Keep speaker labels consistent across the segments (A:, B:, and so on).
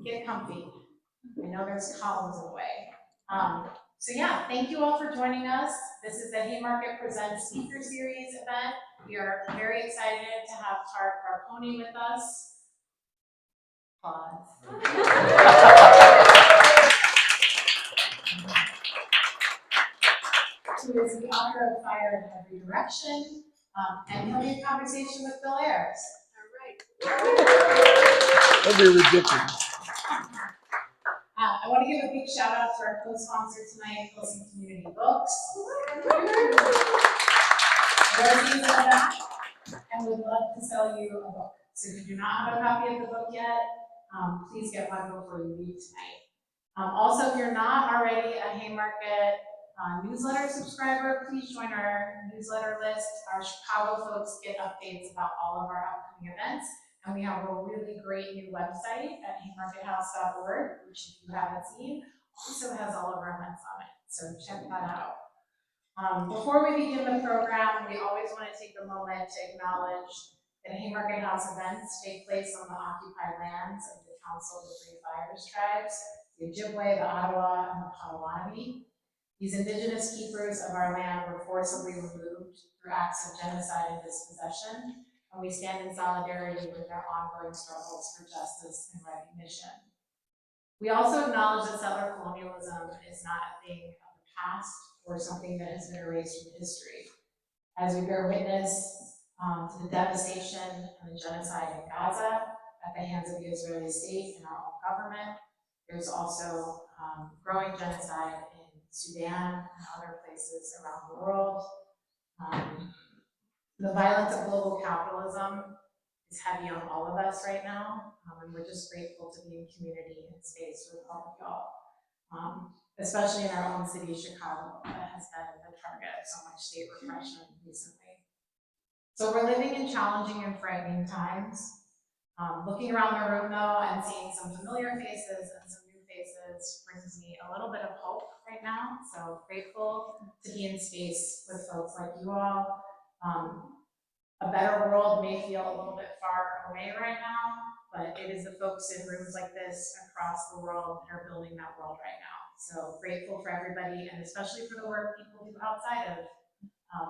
A: get comfy. I know there's columns in the way. So yeah, thank you all for joining us. This is the Haymarket Presents Speaker Series event. We are very excited to have Tareq Baconi with us. Applause. Who is the author of Fire in Every Direction, and he'll be in conversation with Bill Ayers. All right.
B: That'd be ridiculous.
A: I want to give a big shout out to our co-sponsor tonight, Palestine Community Books. Rosie's in the back, and would love to sell you a book. So if you do not have a copy of the book yet, please get one before you leave tonight. Also, if you're not already a Haymarket newsletter subscriber, please join our newsletter list. Our Chicago folks get updates about all of our upcoming events. And we have a really great new website at haymarkethouse.org, which if you haven't seen, also has all of our events on it. So check that out. Before we begin the program, we always want to take a moment to acknowledge that Haymarket House events take place on the occupied lands of the Council of the Three Fires tribes, the Ojibwe, the Ottawa, and the Potawatomi. These indigenous keepers of our land were forcibly removed through acts of genocide and dispossession, and we stand in solidarity with their ongoing struggles for justice and recognition. We also acknowledge that settler colonialism is not a thing of the past or something that has been erased from history. As we bear witness to the devastation and the genocide in Gaza at the hands of the Israeli state and our own government, there's also growing genocide in Sudan and other places around the world. The violence of global capitalism is heavy on all of us right now, and we're just grateful to be in community and space with all of y'all, especially in our own city, Chicago, that has been the target of so much state repression recently. So we're living in challenging and frightening times. Looking around the room though and seeing some familiar faces and some new faces brings me a little bit of hope right now. So grateful to be in space with folks like you all. A better world may feel a little bit far away right now, but it is the folks in rooms like this across the world that are building that world right now. So grateful for everybody, and especially for the work people do outside of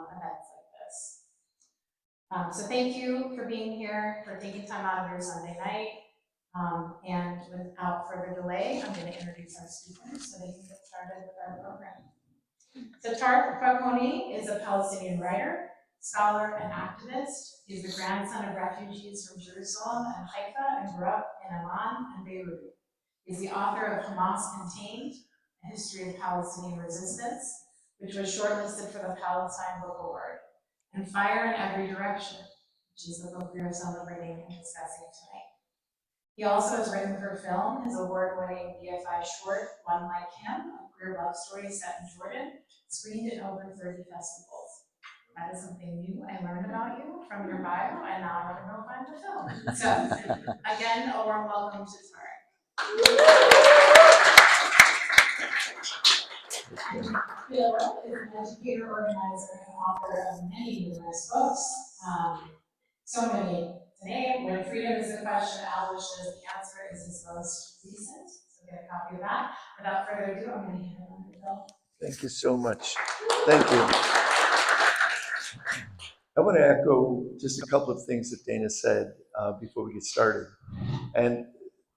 A: events like this. So thank you for being here, for taking time out of your Sunday night. And without further delay, I'm going to introduce our speakers so they can get started with our program. So Tareq Baconi is a Palestinian writer, scholar, and activist. He is the grandson of refugees from Jerusalem and Haifa and grew up in Amman and Beirut. He is the author of Hamas Contained, a History of Palestinian Resistance, which was shortlisted for the Palestine Book Award, and Fire in Every Direction, which is the book we are celebrating and discussing tonight. He also has written for film his award-winning BFI short, One Like Him, a queer love story set in Jordan, screened in over 30 festivals. That is something new I learned about you from your bio, and now I'm going to go find the film. So, again, a warm welcome to Tareq. Bill is an educator, organizer, and author of many numerous books. So many to name. When Freedom is the Question, Abolition is the Answer is his most recent. So get a copy of that. Without further ado, I'm going to hand it over to Bill.
B: Thank you so much. Thank you. I want to echo just a couple of things that Dana said before we get started. And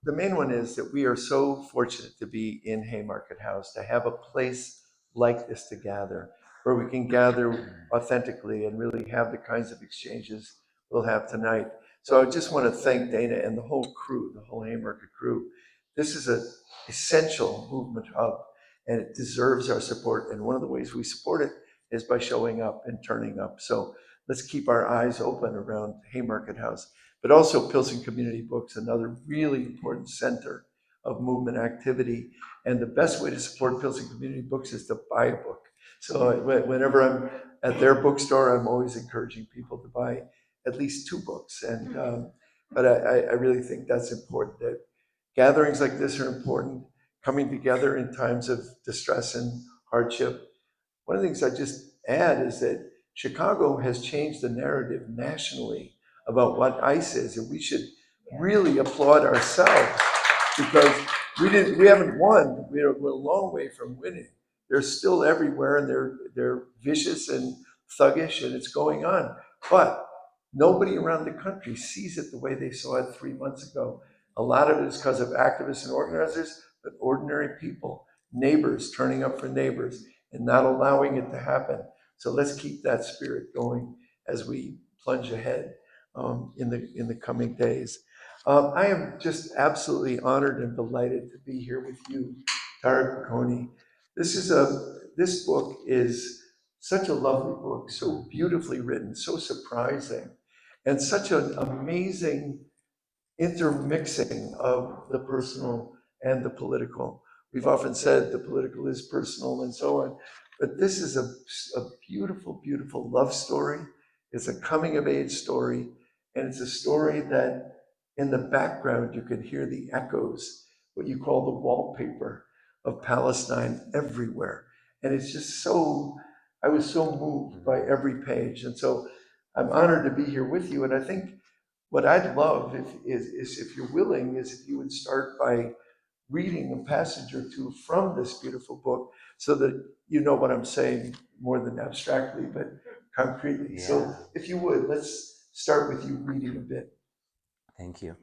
B: the main one is that we are so fortunate to be in Haymarket House, to have a place like this to gather, where we can gather authentically and really have the kinds of exchanges we'll have tonight. So I just want to thank Dana and the whole crew, the whole Haymarket crew. This is an essential movement hub, and it deserves our support. And one of the ways we support it is by showing up and turning up. So let's keep our eyes open around Haymarket House, but also Pilsen Community Books, another really important center of movement activity. And the best way to support Pilsen Community Books is to buy a book. So whenever I'm at their bookstore, I'm always encouraging people to buy at least 2 books. And but I really think that's important, that gatherings like this are important, coming together in times of distress and hardship. One of the things I just add is that Chicago has changed the narrative nationally about what ICE is, and we should really applaud ourselves because we haven't won. We're a long way from winning. They're still everywhere, and they're vicious and thuggish, and it's going on. But nobody around the country sees it the way they saw it 3 months ago. A lot of it is because of activists and organizers, but ordinary people, neighbors turning up for neighbors and not allowing it to happen. So let's keep that spirit going as we plunge ahead in the coming days. I am just absolutely honored and delighted to be here with you, Tareq Baconi. This book is such a lovely book, so beautifully written, so surprising, and such an amazing intermixing of the personal and the political. We've often said the political is personal and so on, but this is a beautiful, beautiful love story. It's a coming of age story, and it's a story that in the background you can hear the echoes, what you call the wallpaper of Palestine everywhere. And it's just so, I was so moved by every page. And so I'm honored to be here with you. And I think what I'd love is if you're willing, is if you would start by reading a passage or two from this beautiful book so that you know what I'm saying more than abstractly, but concretely.
C: Yeah.
B: So if you would, let's start with you reading a bit.
C: Thank you.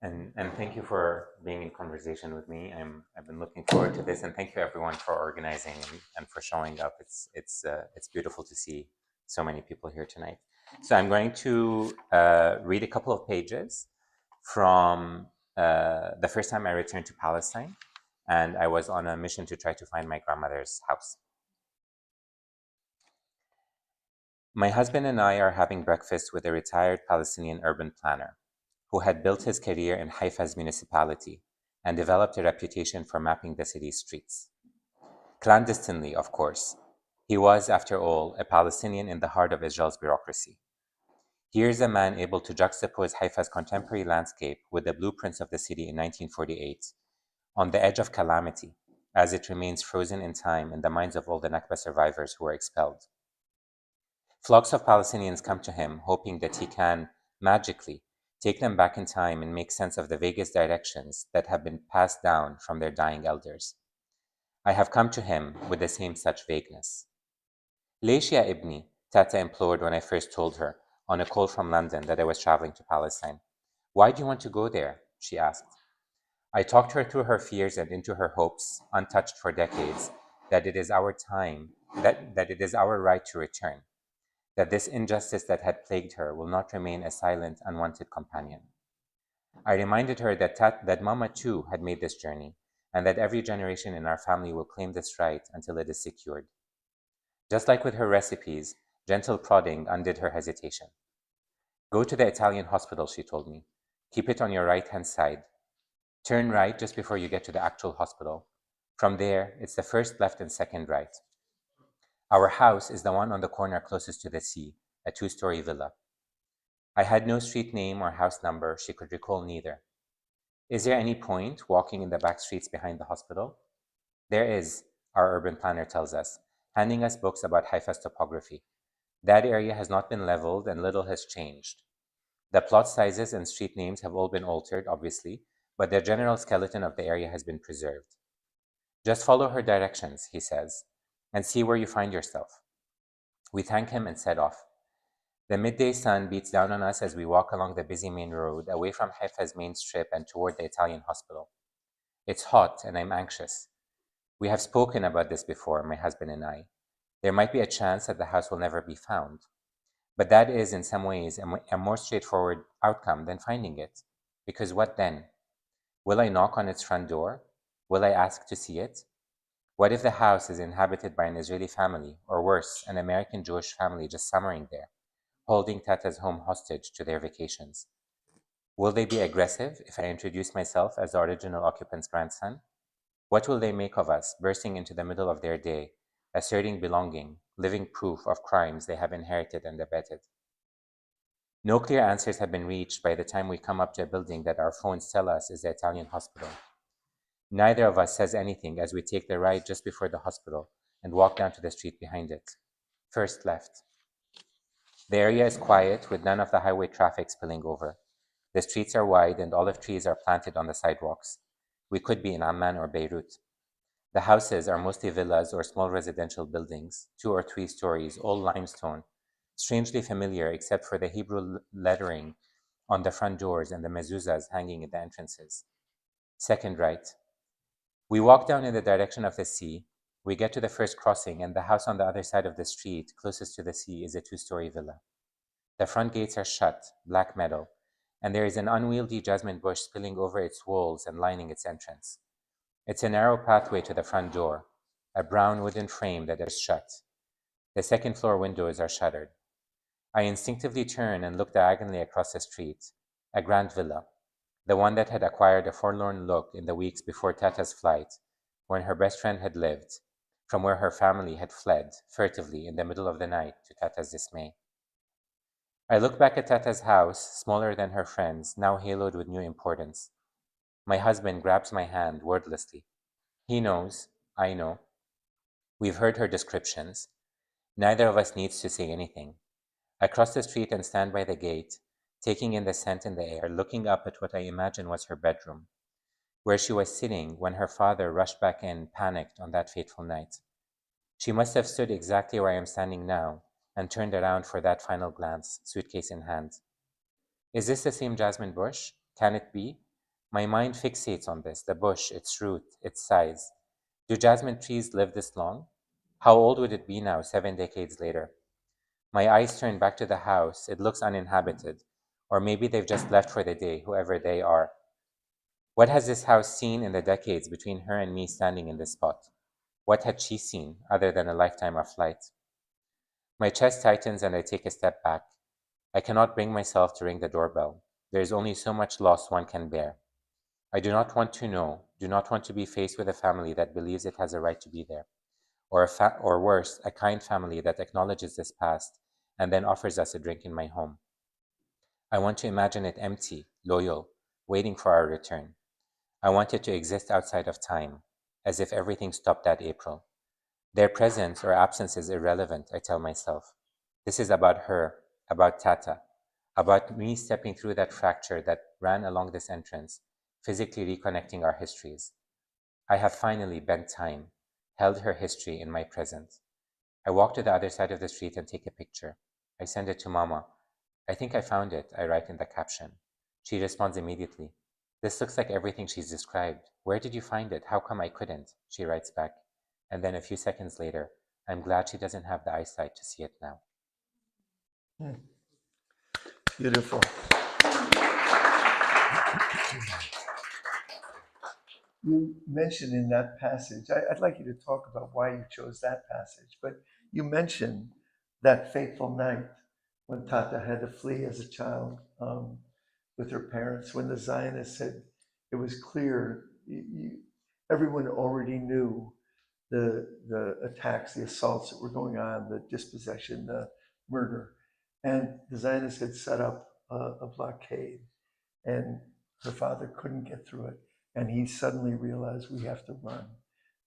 C: And thank you for being in conversation with me. I've been looking forward to this, and thank you everyone for organizing and for showing up. It's beautiful to see so many people here tonight. So I'm going to read a couple of pages from the first time I returned to Palestine, and I was on a mission to try to find my grandmother's house. My husband and I are having breakfast with a retired Palestinian urban planner who had built his career in Haifa's municipality and developed a reputation for mapping the city's streets. Clandestinely, of course. He was, after all, a Palestinian in the heart of Israel's bureaucracy. Here's a man able to juxtapose Haifa's contemporary landscape with the blueprints of the city in 1948, on the edge of calamity, as it remains frozen in time in the minds of all the Nakba survivors who were expelled. Flocks of Palestinians come to him, hoping that he can, magically, take them back in time and make sense of the vaguest directions that have been passed down from their dying elders. I have come to him with the same such vagueness. Leish ya ibni, Tata implored when I first told her, on a call from London, that I was traveling to Palestine. Why do you want to go there? She asked. I talked her through her fears and into her hopes, untouched for decades, that it is our time, that it is our right to return, that this injustice that had plagued her will not remain a silent, unwanted companion. I reminded her that Mama too had made this journey, and that every generation in our family will claim this right until it is secured. Just like with her recipes, gentle prodding undid her hesitation. Go to the Italian hospital, she told me. Keep it on your right-hand side. Turn right just before you get to the actual hospital. From there, it's the first left and second right. Our house is the one on the corner closest to the sea, a 2-story villa. I had no street name or house number, she could recall neither. Is there any point walking in the back streets behind the hospital? There is, our urban planner tells us, handing us books about Haifa's topography. That area has not been leveled and little has changed. The plot sizes and street names have all been altered, obviously, but the general skeleton of the area has been preserved. Just follow her directions, he says, and see where you find yourself. We thank him and set off. The midday sun beats down on us as we walk along the busy main road, away from Haifa's main strip and toward the Italian hospital. It's hot and I'm anxious. We have spoken about this before, my husband and I. There might be a chance that the house will never be found. But that is, in some ways, a more straightforward outcome than finding it. Because what then? Will I knock on its front door? Will I ask to see it? What if the house is inhabited by an Israeli family, or worse, an American Jewish family just summering there, holding Tata's home hostage to their vacations? Will they be aggressive if I introduce myself as the original occupant's grandson? What will they make of us, bursting into the middle of their day, asserting belonging, living proof of crimes they have inherited and abetted? No clear answers have been reached by the time we come up to a building that our phones tell us is the Italian hospital. Neither of us says anything as we take the right just before the hospital and walk down to the street behind it. First left. The area is quiet, with none of the highway traffic spilling over. The streets are wide and olive trees are planted on the sidewalks. We could be in Amman or Beirut. The houses are mostly villas or small residential buildings, 2 or 3 stories, all limestone, strangely familiar except for the Hebrew lettering on the front doors and the mezuzahs hanging at the entrances. Second right. We walk down in the direction of the sea. We get to the first crossing, and the house on the other side of the street, closest to the sea, is a 2-story villa. The front gates are shut, black metal, and there is an unwieldy jasmine bush spilling over its walls and lining its entrance. It's a narrow pathway to the front door, a brown wooden frame that is shut. The second floor windows are shuttered. I instinctively turn and look diagonally across the street, a grand villa, the one that had acquired a forlorn look in the weeks before Tata's flight, when her best friend had lived, from where her family had fled furtively in the middle of the night to Tata's dismay. I look back at Tata's house, smaller than her friend's, now haloed with new importance. My husband grabs my hand wordlessly. He knows, I know. We've heard her descriptions. Neither of us needs to say anything. I cross the street and stand by the gate, taking in the scent in the air, looking up at what I imagine was her bedroom, where she was sitting when her father rushed back in, panicked, on that fateful night. She must have stood exactly where I am standing now and turned around for that final glance, suitcase in hand. Is this the same jasmine bush? Can it be? My mind fixates on this, the bush, its root, its size. Do jasmine trees live this long? How old would it be now, 7 decades later? My eyes turn back to the house. It looks uninhabited. Or maybe they've just left for the day, whoever they are. What has this house seen in the decades between her and me standing in this spot? What had she seen, other than a lifetime of flight? My chest tightens and I take a step back. I cannot bring myself to ring the doorbell. There is only so much loss one can bear. I do not want to know, do not want to be faced with a family that believes it has a right to be there. Or worse, a kind family that acknowledges this past and then offers us a drink in my home. I want to imagine it empty, loyal, waiting for our return. I want it to exist outside of time, as if everything stopped that April. Their presence or absence is irrelevant, I tell myself. This is about her, about Tata, about me stepping through that fracture that ran along this entrance, physically reconnecting our histories. I have finally bent time, held her history in my present. I walk to the other side of the street and take a picture. I send it to Mama. I think I found it, I write in the caption. She responds immediately. This looks like everything she's described. Where did you find it? How come I couldn't? She writes back. And then a few seconds later, I'm glad she doesn't have the eyesight to see it now.
B: Beautiful. You mentioned in that passage, I'd like you to talk about why you chose that passage, but you mentioned that fateful night when Tata had to flee as a child with her parents, when the Zionists said it was clear, everyone already knew the attacks, the assaults that were going on, the dispossession, the murder. And the Zionists had set up a blockade, and her father couldn't get through it. And he suddenly realized we have to run.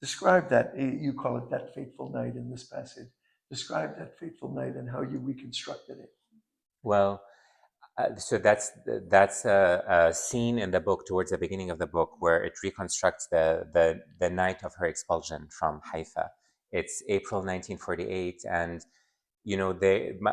B: Describe that, you call it that fateful night in this passage. Describe that fateful night and how you reconstructed it.
C: Well, so that's a scene in the book towards the beginning of the book where it reconstructs the night of her expulsion from Haifa. It's April 1948, and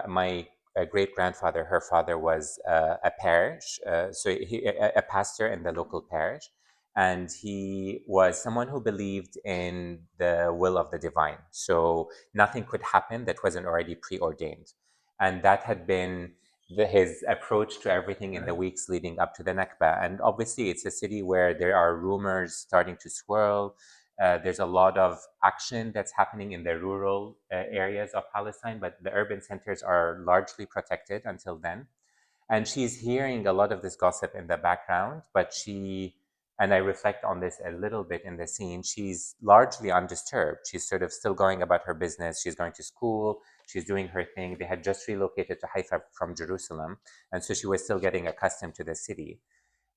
C: my great grandfather, her father was a parish, a pastor in the local parish, and he was someone who believed in the will of the divine. So nothing could happen that wasn't already preordained, and that had been his approach to everything in the weeks leading up to the Nakba. And obviously, it's a city where there are rumors starting to swirl. There's a lot of action that's happening in the rural areas of Palestine, but the urban centers are largely protected until then. And she's hearing a lot of this gossip in the background, but and I reflect on this a little bit in the scene, she's largely undisturbed. She's sort of still going about her business. She's going to school. She's doing her thing. They had just relocated to Haifa from Jerusalem. And so she was still getting accustomed to the city.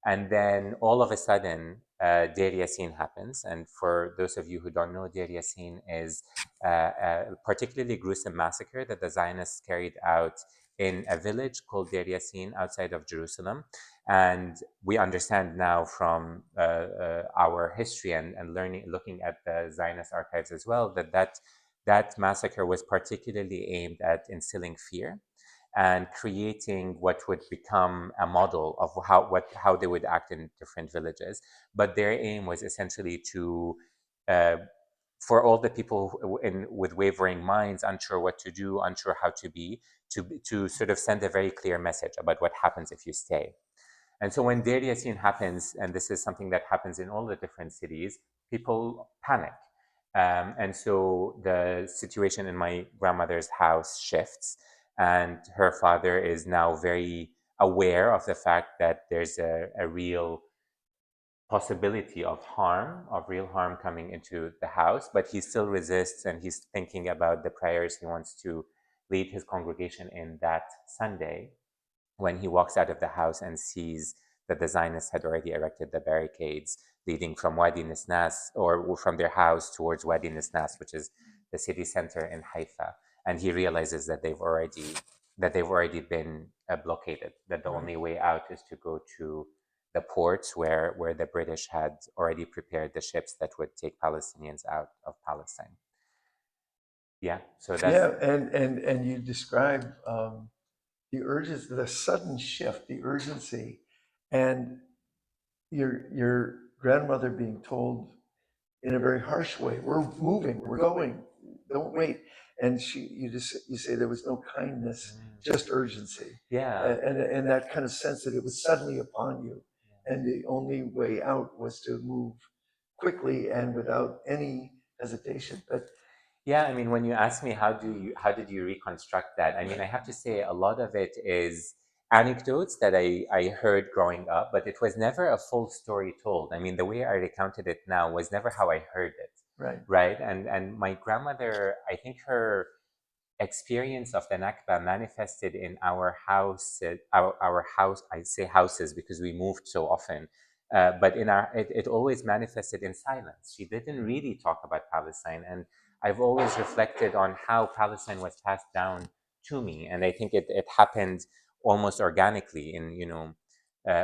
C: And then all of a sudden, Deir Yassin happens. And for those of you who don't know, Deir Yassin is a particularly gruesome massacre that the Zionists carried out in a village called Deir Yassin outside of Jerusalem. And we understand now from our history and looking at the Zionist archives as well, that massacre was particularly aimed at instilling fear and creating what would become a model of how they would act in different villages. But their aim was essentially to uh, for all the people with wavering minds, unsure what to do, unsure how to be, to sort of send a very clear message about what happens if you stay. And so when Deir Yassin happens, and this is something that happens in all the different cities, people panic. And so the situation in my grandmother's house shifts, and her father is now very aware of the fact that there's a real possibility of harm, of real harm coming into the house, but he still resists, and he's thinking about the prayers he wants to lead his congregation in that Sunday when he walks out of the house and sees that the Zionists had already erected the barricades leading from Wadi Nisnas, or from their house towards Wadi Nisnas, which is the city center in Haifa. And he realizes that they've already been blockaded, that the only way out is to go to the ports where the British had already prepared the ships that would take Palestinians out of Palestine. Yeah, so that's...
B: Yeah, and you describe the sudden shift, the urgency, and your grandmother being told in a very harsh way, "We're moving, we're going, don't wait." And you say there was no kindness, just urgency.
C: Yeah.
B: And that kind of sense that it was suddenly upon you, and the only way out was to move quickly and without any hesitation. But
C: yeah, I mean, when you ask me how did you reconstruct that, I mean, I have to say a lot of it is anecdotes that I heard growing up, but it was never a full story told. I mean, the way I recounted it now was never how I heard it. Right. And my grandmother, I think her experience of the Nakba manifested in our house. Our house, I say houses because we moved so often, but it always manifested in silence. She didn't really talk about Palestine, and I've always reflected on how Palestine was passed down to me, and I think it happened almost organically in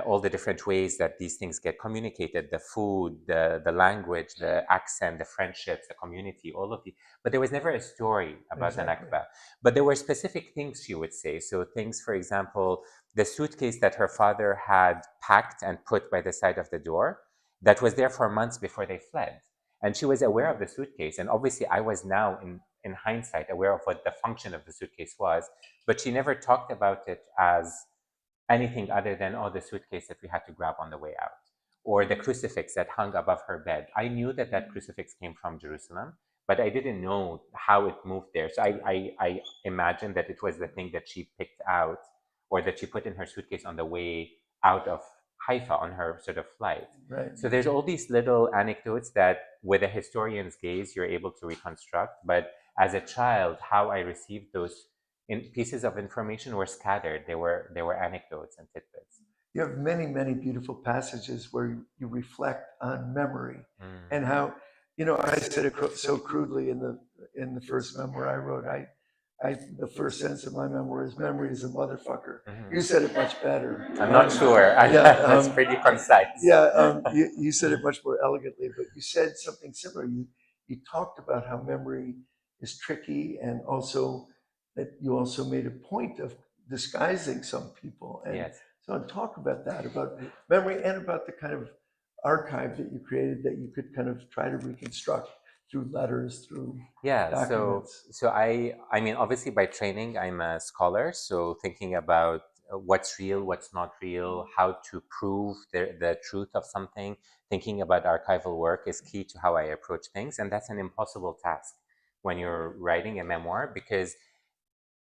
C: all the different ways that these things get communicated: the food, the language, the accent, the friendships, the community, all of the. But there was never a story about the Nakba. But there were specific things she would say. So things, for example, the suitcase that her father had packed and put by the side of the door, that was there for months before they fled. And she was aware of the suitcase. And obviously I was now in hindsight aware of what the function of the suitcase was, but she never talked about it as anything other than, oh, the suitcase that we had to grab on the way out, or the crucifix that hung above her bed. I knew that crucifix came from Jerusalem, but I didn't know how it moved there. So I imagined that it was the thing that she picked out, or that she put in her suitcase on the way out of Haifa on her sort of flight. So there's all these little anecdotes that with a historian's gaze, you're able to reconstruct. But as a child, how I received those pieces of information were scattered. They were anecdotes and tidbits.
B: You have many, many beautiful passages where you reflect on memory and how, I said it so crudely in the first memoir I wrote. The first sentence of my memoir is, "Memory is a motherfucker." You said it much better.
C: I'm not sure. That's pretty concise.
B: Yeah, you said it much more elegantly, but you said something similar. You talked about how memory is tricky, and also that you also made a point of disguising some people. And
C: yes.
B: So talk about that, about memory, and about the kind of archive that you created that you could kind of try to reconstruct through letters, through documents.
C: So I mean, obviously by training, I'm a scholar. So thinking about what's real, what's not real, how to prove the truth of something, thinking about archival work is key to how I approach things. And that's an impossible task when you're writing a memoir, because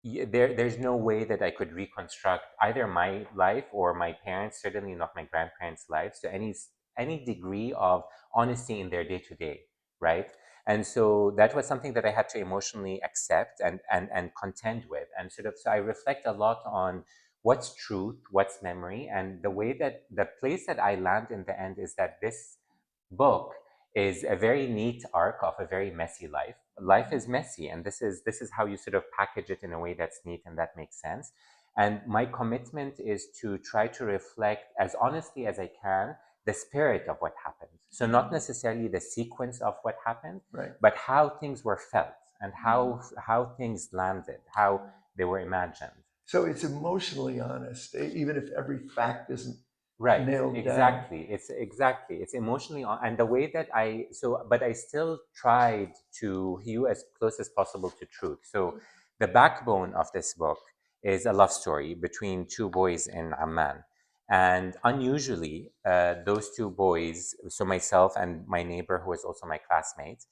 C: there's no way that I could reconstruct either my life or my parents, certainly not my grandparents' lives, to any degree of honesty in their day-to-day, right? And so that was something that I had to emotionally accept and contend with. And so I reflect a lot on what's truth, what's memory, and the way that the place that I land in the end is that this book is a very neat arc of a very messy life. Life is messy, and this is how you sort of package it in a way that's neat and that makes sense. And my commitment is to try to reflect as honestly as I can the spirit of what happened. So not necessarily the sequence of what happened,
B: Right.
C: but how things were felt and how things landed, how they were imagined.
B: So it's emotionally honest, even if every fact isn't
C: Right,
B: nailed
C: exactly. It's emotionally and the way that but I still tried to hew as close as possible to truth. So the backbone of this book is a love story between two boys in Amman. And unusually, those two boys, so myself and my neighbor, who was also my classmate,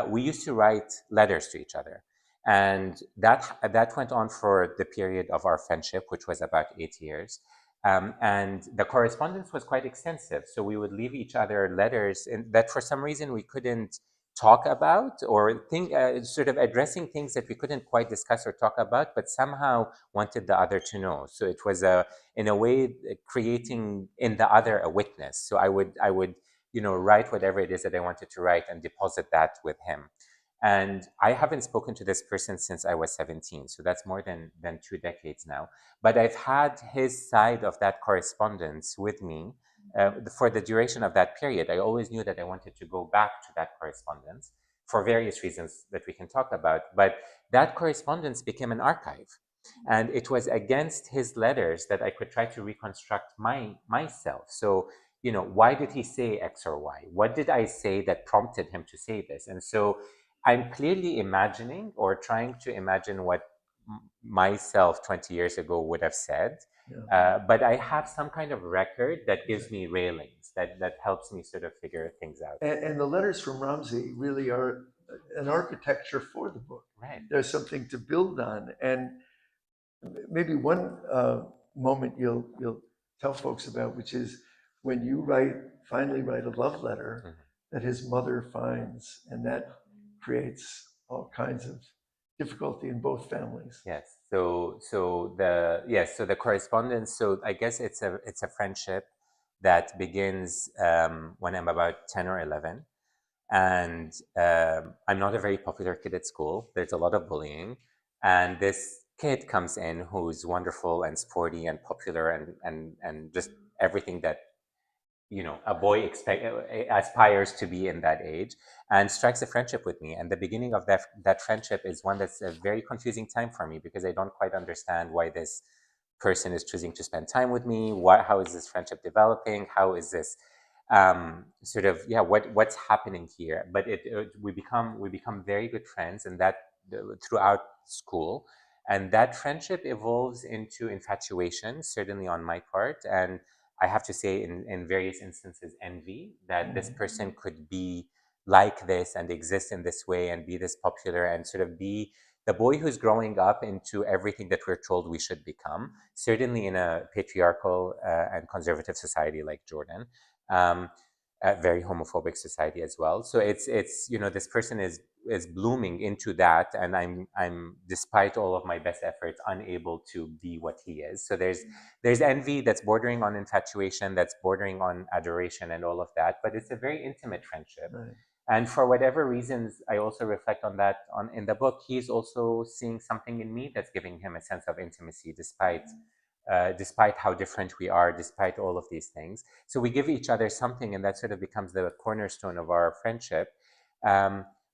C: we used to write letters to each other. And that went on for the period of our friendship, which was about 8 years. And the correspondence was quite extensive. So we would leave each other letters that for some reason we couldn't talk about, or sort of addressing things that we couldn't quite discuss or talk about, but somehow wanted the other to know. So it was in a way, creating in the other a witness. So I would, write whatever it is that I wanted to write and deposit that with him. And I haven't spoken to this person since I was 17. So that's more than 2 decades now. But I've had his side of that correspondence with me for the duration of that period. I always knew that I wanted to go back to that correspondence for various reasons that we can talk about. But that correspondence became an archive. And it was against his letters that I could try to reconstruct myself. So, why did he say X or Y? What did I say that prompted him to say this? And so I'm clearly imagining or trying to imagine what myself 20 years ago would have said.
B: Yeah.
C: But I have some kind of record that gives me railings, that helps me sort of figure things out.
B: And the letters from Ramzi really are an architecture for the book.
C: Right.
B: There's something to build on. And maybe one moment you'll tell folks about, which is when you finally write a love letter that his mother finds, and that creates all kinds of difficulty in both families.
C: Yes. So the correspondence. So I guess it's a friendship that begins when I'm about 10 or 11, and I'm not a very popular kid at school. There's a lot of bullying, and this kid comes in who's wonderful and sporty and popular and just everything that a boy aspires to be in that age, and strikes a friendship with me. And the beginning of that friendship is one that's a very confusing time for me, because I don't quite understand why this person is choosing to spend time with me. How is this friendship developing? How is this what's happening here? But we become very good friends, and that throughout school. And that friendship evolves into infatuation, certainly on my part. And I have to say, in various instances, envy that this person could be like this and exist in this way and be this popular and sort of be the boy who's growing up into everything that we're told we should become, certainly in a patriarchal and conservative society like Jordan, a very homophobic society as well. So it's this person is blooming into that, and I'm despite all of my best efforts unable to be what he is. So there's envy that's bordering on infatuation, that's bordering on adoration and all of that, but it's a very intimate friendship.
B: Right.
C: And for whatever reasons, I also reflect on that in the book. He's also seeing something in me that's giving him a sense of intimacy, despite how different we are, despite all of these things. So we give each other something, and that sort of becomes the cornerstone of our friendship.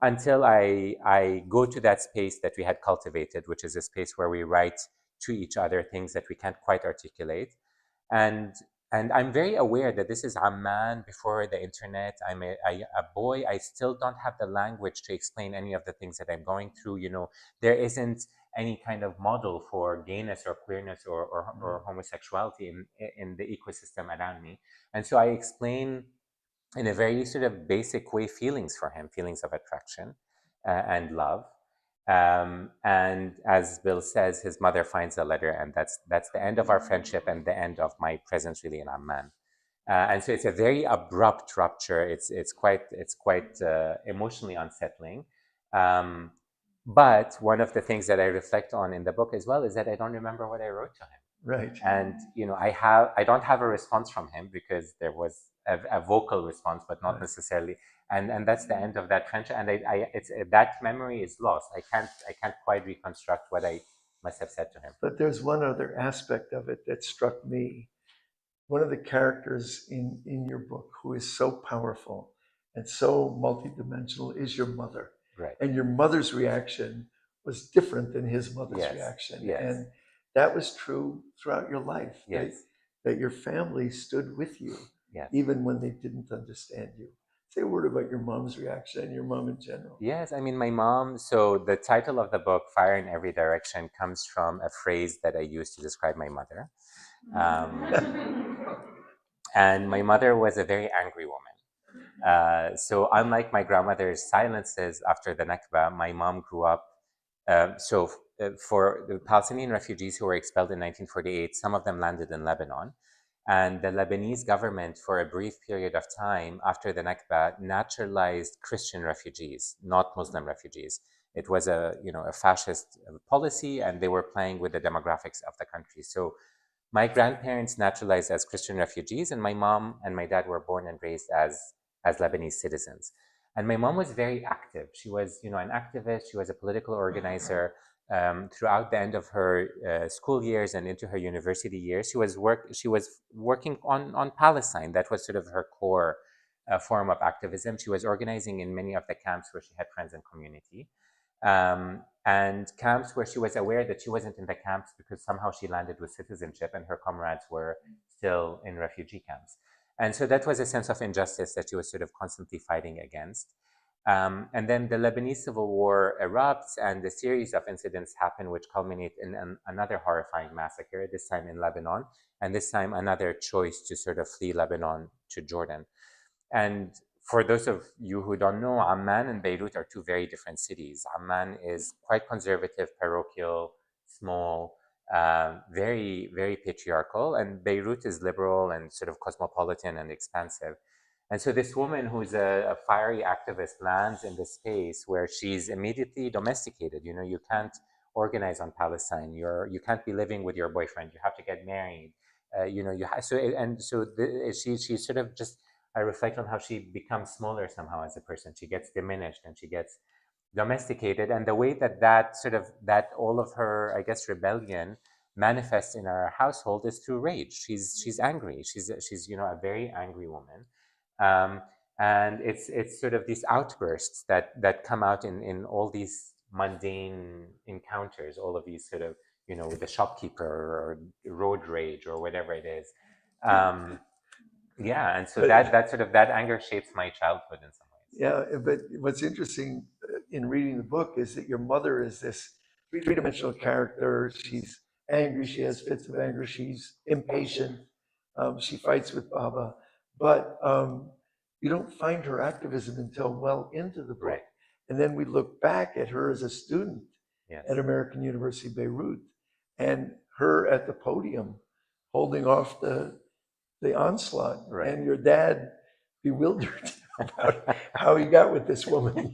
C: Until I go to that space that we had cultivated, which is a space where we write to each other things that we can't quite articulate. And I'm very aware that this is Amman before the internet. I'm a boy. I still don't have the language to explain any of the things that I'm going through. There isn't any kind of model for gayness or queerness or homosexuality in the ecosystem around me. And so I explain in a very sort of basic way feelings for him, feelings of attraction and love. And as Bill says, his mother finds the letter, and that's the end of our friendship and the end of my presence really in Amman. And so it's a very abrupt rupture. It's quite emotionally unsettling. But one of the things that I reflect on in the book as well is that I don't remember what I wrote to him.
B: Right.
C: And I don't have a response from him because there was a vocal response, but not
B: Right.
C: necessarily. And that's the end of that friendship. And it's that memory is lost. I can't quite reconstruct what I must have said to him.
B: But there's one other aspect of it that struck me. One of the characters in your book who is so powerful and so multidimensional is your mother.
C: Right.
B: And your mother's reaction was different than his mother's
C: Yes.
B: reaction.
C: Yes.
B: And that was true throughout your life.
C: Yes.
B: That your family stood with you,
C: Yes.
B: even when they didn't understand you. Say a word about your mom's reaction and your mom in general.
C: Yes, I mean, my mom, so the title of the book, Fire in Every Direction, comes from a phrase that I used to describe my mother. And my mother was a very angry woman. So unlike my grandmother's silences after the Nakba, my mom grew up. For the Palestinian refugees who were expelled in 1948, some of them landed in Lebanon. And the Lebanese government, for a brief period of time after the Nakba, naturalized Christian refugees, not Muslim refugees. It was a fascist policy, and they were playing with the demographics of the country. So my grandparents naturalized as Christian refugees, and my mom and my dad were born and raised as Lebanese citizens. And my mom was very active. She was, an activist. She was a political organizer. Throughout the end of her school years and into her university years, she was working on Palestine. That was sort of her core form of activism. She was organizing in many of the camps where she had friends and community. And camps where she was aware that she wasn't in the camps because somehow she landed with citizenship and her comrades were still in refugee camps. And so that was a sense of injustice that she was sort of constantly fighting against. And then the Lebanese civil war erupts, and a series of incidents happen which culminate in another horrifying massacre, this time in Lebanon, and this time another choice to sort of flee Lebanon to Jordan. And for those of you who don't know, Amman and Beirut are two very different cities. Amman is quite conservative, parochial, small, very, very patriarchal, and Beirut is liberal and sort of cosmopolitan and expansive. And so this woman who's a fiery activist lands in this space where she's immediately domesticated. You can't organize on Palestine. You can't be living with your boyfriend. You have to get married. She sort of just, I reflect on how she becomes smaller somehow as a person. She gets diminished and she gets domesticated, and the way that all of her, I guess, rebellion manifests in our household is through rage. She's angry. She's a very angry woman, and it's sort of these outbursts that come out in all these mundane encounters, all of these sort of with the shopkeeper or road rage or whatever it is. Yeah, and so that anger shapes my childhood in some ways.
B: Yeah, but what's interesting in reading the book is that your mother is this three-dimensional character. She's angry, she has fits of anger, she's impatient, she fights with Baba, but you don't find her activism until well into the book.
C: Right.
B: And then we look back at her as a student
C: Yes.
B: at American University Beirut, and her at the podium holding off the onslaught,
C: Right.
B: and your dad bewildered about how he got with this woman.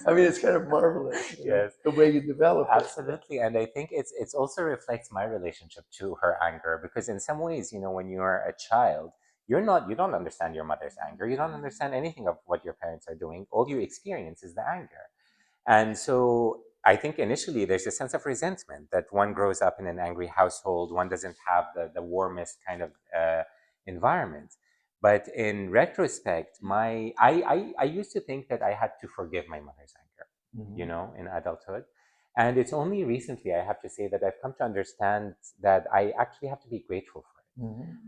B: I mean, it's kind of marvelous.
C: Yes.
B: The way you develop it.
C: Absolutely, and I think it's also reflects my relationship to her anger, because in some ways, when you are a child, you don't understand your mother's anger. You don't understand anything of what your parents are doing. All you experience is the anger. And so I think initially there's a sense of resentment that one grows up in an angry household, one doesn't have the warmest kind of environment. But in retrospect, I used to think that I had to forgive my mother's anger, in adulthood. And it's only recently, I have to say, that I've come to understand that I actually have to be grateful for it.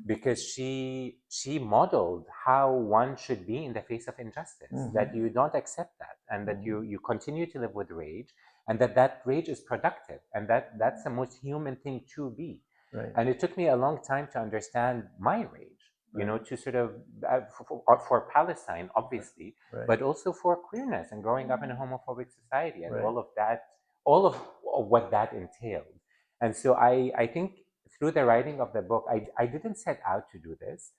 C: Because she modeled how one should be in the face of injustice, that you don't accept that, and that you continue to live with rage, and that rage is productive, and that's the most human thing to be.
B: Right.
C: And it took me a long time to understand my rage, to sort of, for Palestine, obviously, but also for queerness and growing up in a homophobic society and all of what that entailed. And so I think through the writing of the book, I didn't set out to do this,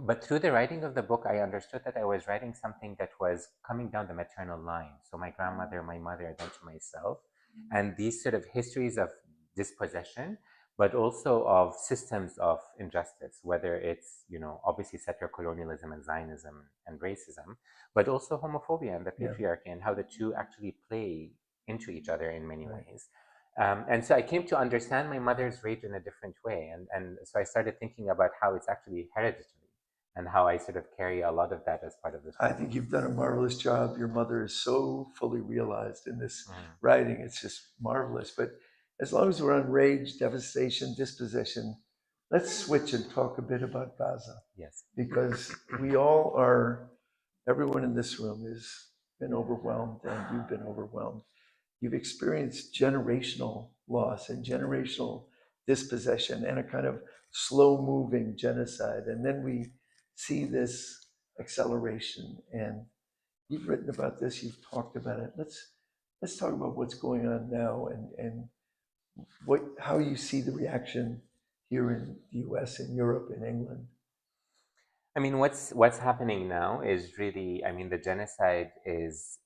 C: but through the writing of the book, I understood that I was writing something that was coming down the maternal line. So my grandmother, my mother, then to myself, and these sort of histories of dispossession but also of systems of injustice, whether it's, obviously settler colonialism and Zionism and racism, but also homophobia and the
B: Yeah.
C: patriarchy, and how the two actually play into each other in many
B: Right.
C: ways. And so I came to understand my mother's rage in a different way. And so I started thinking about how it's actually hereditary and how I sort of carry a lot of that as part of this.
B: I think you've done a marvelous job. Your mother is so fully realized in this
C: Mm.
B: writing. It's just marvelous. But as long as we're on rage, devastation, dispossession, let's switch and talk a bit about Gaza.
C: Yes.
B: Because we all are, everyone in this room has been overwhelmed, and you've been overwhelmed. You've experienced generational loss and generational dispossession and a kind of slow moving genocide. And then we see this acceleration, and you've written about this, you've talked about it. Let's talk about what's going on now, and how you see the reaction here in the US, in Europe, in England.
C: I mean, what's happening now is really, I mean, the genocide is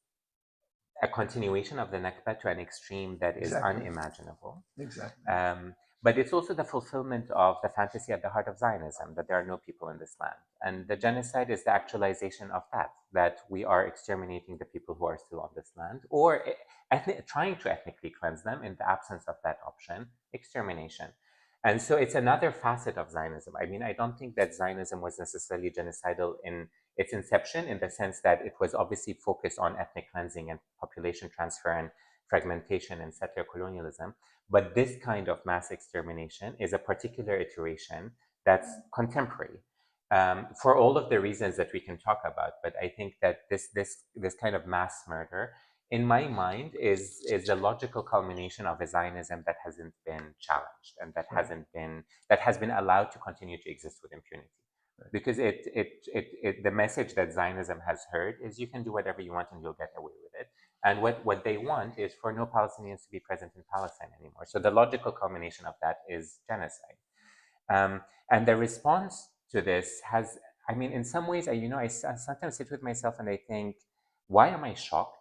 C: a continuation of the Nakba to an extreme that is
B: Exactly.
C: unimaginable.
B: Exactly.
C: But it's also the fulfillment of the fantasy at the heart of Zionism, that there are no people in this land. And the genocide is the actualization of that we are exterminating the people who are still on this land, or trying to ethnically cleanse them in the absence of that option, extermination. And so it's another facet of Zionism. I mean, I don't think that Zionism was necessarily genocidal in its inception, in the sense that it was obviously focused on ethnic cleansing and population transfer and fragmentation and settler colonialism. But this kind of mass extermination is a particular iteration that's contemporary, for all of the reasons that we can talk about. But I think that this kind of mass murder, in my mind, is the logical culmination of a Zionism that hasn't been challenged and that has been allowed to continue to exist with impunity. Because the message that Zionism has heard is you can do whatever you want and you'll get away with it. And what they want is for no Palestinians to be present in Palestine anymore. So the logical culmination of that is genocide. And the response to this has, I mean, in some ways, I sometimes sit with myself and I think, why am I shocked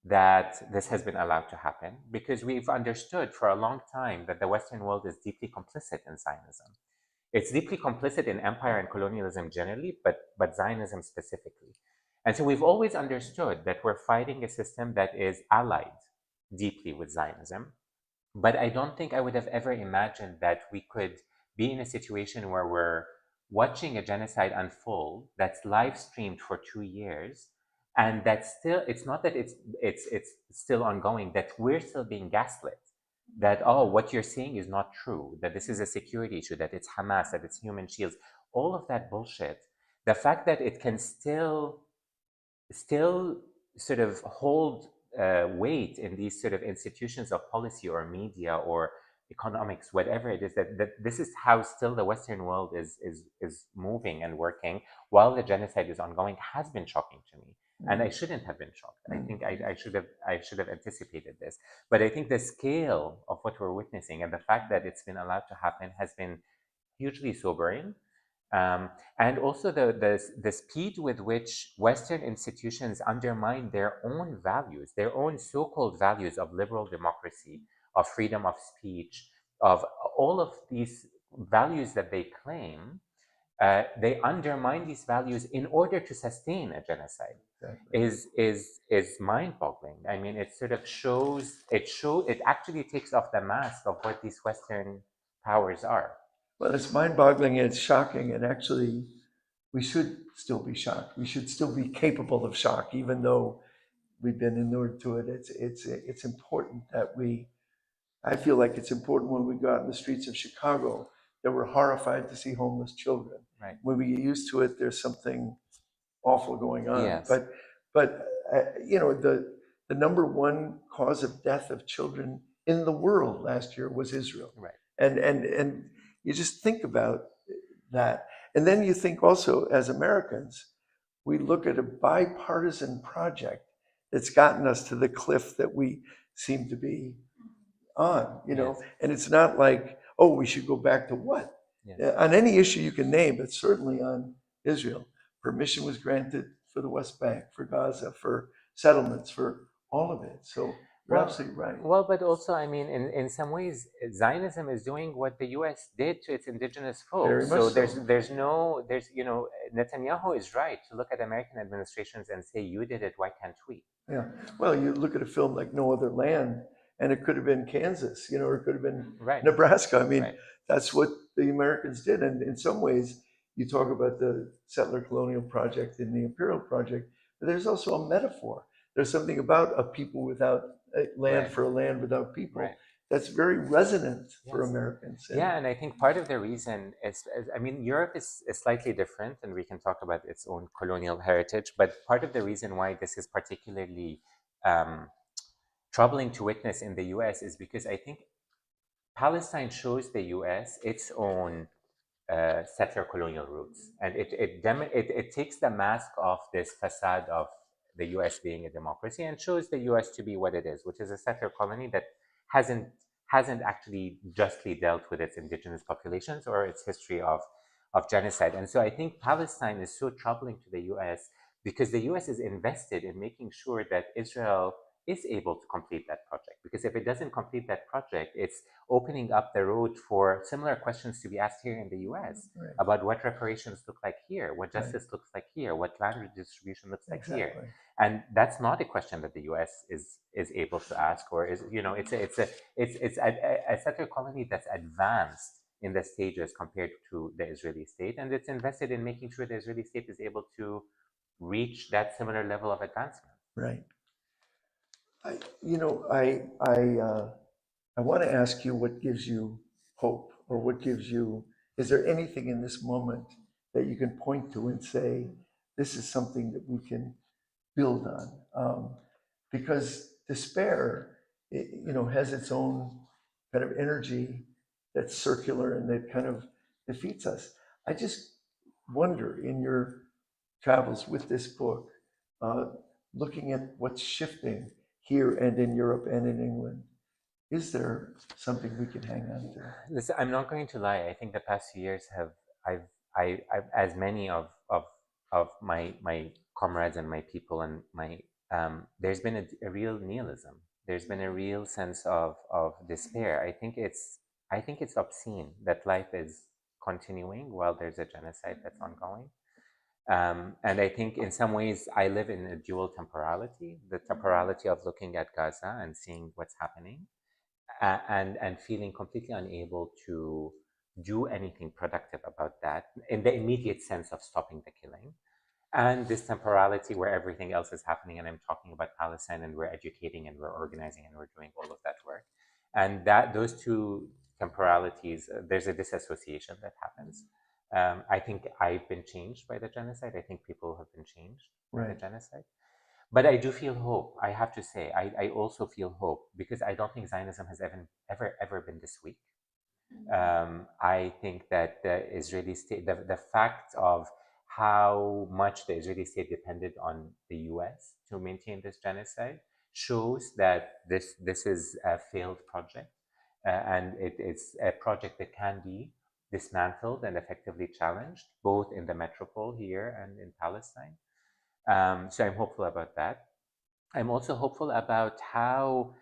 C: that this has been allowed to happen? Because we've understood for a long time that the Western world is deeply complicit in Zionism. It's deeply complicit in empire and colonialism generally, but Zionism specifically. And so we've always understood that we're fighting a system that is allied deeply with Zionism. But I don't think I would have ever imagined that we could be in a situation where we're watching a genocide unfold that's live streamed for 2 years, and that's still, it's not that it's still ongoing, that we're still being gaslit. That, oh, what you're seeing is not true, that this is a security issue, that it's Hamas, that it's human shields, all of that bullshit. The fact that it can still sort of hold weight in these sort of institutions of policy or media or economics, whatever it is, that this is how still the Western world is moving and working while the genocide is ongoing, has been shocking to me. And I shouldn't have been shocked. I think I should have anticipated this. But I think the scale of what we're witnessing and the fact that it's been allowed to happen has been hugely sobering. And also the speed with which Western institutions undermine their own values, their own so-called values of liberal democracy, of freedom of speech, of all of these values that they claim. They undermine these values in order to sustain a genocide. Exactly. Is mind-boggling. I mean, it sort of shows it actually takes off the mask of what these Western powers are.
B: Well, it's mind-boggling and it's shocking, and actually, we should still be shocked. We should still be capable of shock, even though we've been inured to it. It's important that I feel like it's important when we go out in the streets of Chicago that we're horrified to see homeless children.
C: Right.
B: When we get used to it, there's something awful going on.
C: Yes.
B: But the number one cause of death of children in the world last year was Israel.
C: Right.
B: And you just think about that. And then you think also, as Americans, we look at a bipartisan project that's gotten us to the cliff that we seem to be on,
C: Yes.
B: And it's not like, oh, we should go back to what?
C: Yes.
B: On any issue you can name, but certainly on Israel. Permission was granted for the West Bank, for Gaza, for settlements, for all of it. So You're
C: Well,
B: absolutely right.
C: well, but also, I mean, in some ways, Zionism is doing what the U.S. did to its indigenous
B: Very
C: folks.
B: much
C: So
B: so.
C: there's Netanyahu is right to look at American administrations and say, you did it, why can't we?
B: Yeah. Well, you look at a film like No Other Land, and it could have been Kansas, or it could have been
C: Right,
B: Nebraska. I mean,
C: right.
B: that's what the Americans did. And in some ways, you talk about the settler colonial project and the imperial project, but there's also a metaphor. There's something about a people without land
C: Right.
B: for a land without people
C: Right.
B: that's very resonant for
C: Yes.
B: Americans.
C: Yeah, and I think part of the reason is, I mean, Europe is slightly different, and we can talk about its own colonial heritage, but part of the reason why this is particularly um, troubling to witness in the US is because I think Palestine shows the US its own settler colonial roots, and it takes the mask off this facade of the U.S. being a democracy and shows the U.S. to be what it is, which is a settler colony that hasn't hasn't actually justly dealt with its indigenous populations or its history of genocide. And so I think Palestine is so troubling to the U.S. because the U.S. is invested in making sure that Israel is able to complete that project. Because if it doesn't complete that project, it's opening up the road for similar questions to be asked here in the US
B: Right.
C: about what reparations look like here, what
B: Right.
C: justice looks like here, what land redistribution looks like here.
B: Exactly.
C: And that's not a question that the US is able to ask, or is, it's a settler colony that's advanced in the stages compared to the Israeli state, and it's invested in making sure the Israeli state is able to reach that similar level of advancement.
B: Right. I want to ask you what gives you hope, or what gives you, is there anything in this moment that you can point to and say, this is something that we can build on? Because despair, has its own kind of energy that's circular and that kind of defeats us. I just wonder, in your travels with this book, uh, looking at what's shifting here and in Europe and in England, is there something we can hang on to?
C: Listen, I'm not going to lie. I think the past few years have I've as many of my comrades and my people and my there's been a real nihilism. There's been a real sense of despair. I think it's obscene that life is continuing while there's a genocide that's ongoing. And I think in some ways I live in a dual temporality, the temporality of looking at Gaza and seeing what's happening, and feeling completely unable to do anything productive about that in the immediate sense of stopping the killing, and this temporality where everything else is happening, and I'm talking about Palestine, and we're educating and we're organizing and we're doing all of that work, and that those two temporalities, there's a disassociation that happens. I think I've been changed by the genocide. I think people have been changed by the genocide. But I do feel hope. I have to say, I also feel hope because I don't think Zionism has ever been this weak. I think that the Israeli state, the fact of how much the Israeli state depended on the US to maintain this genocide shows that this is a failed project, and it's a project that can be dismantled and effectively challenged, both in the metropole here and in Palestine. So I'm hopeful about that. I'm also hopeful about how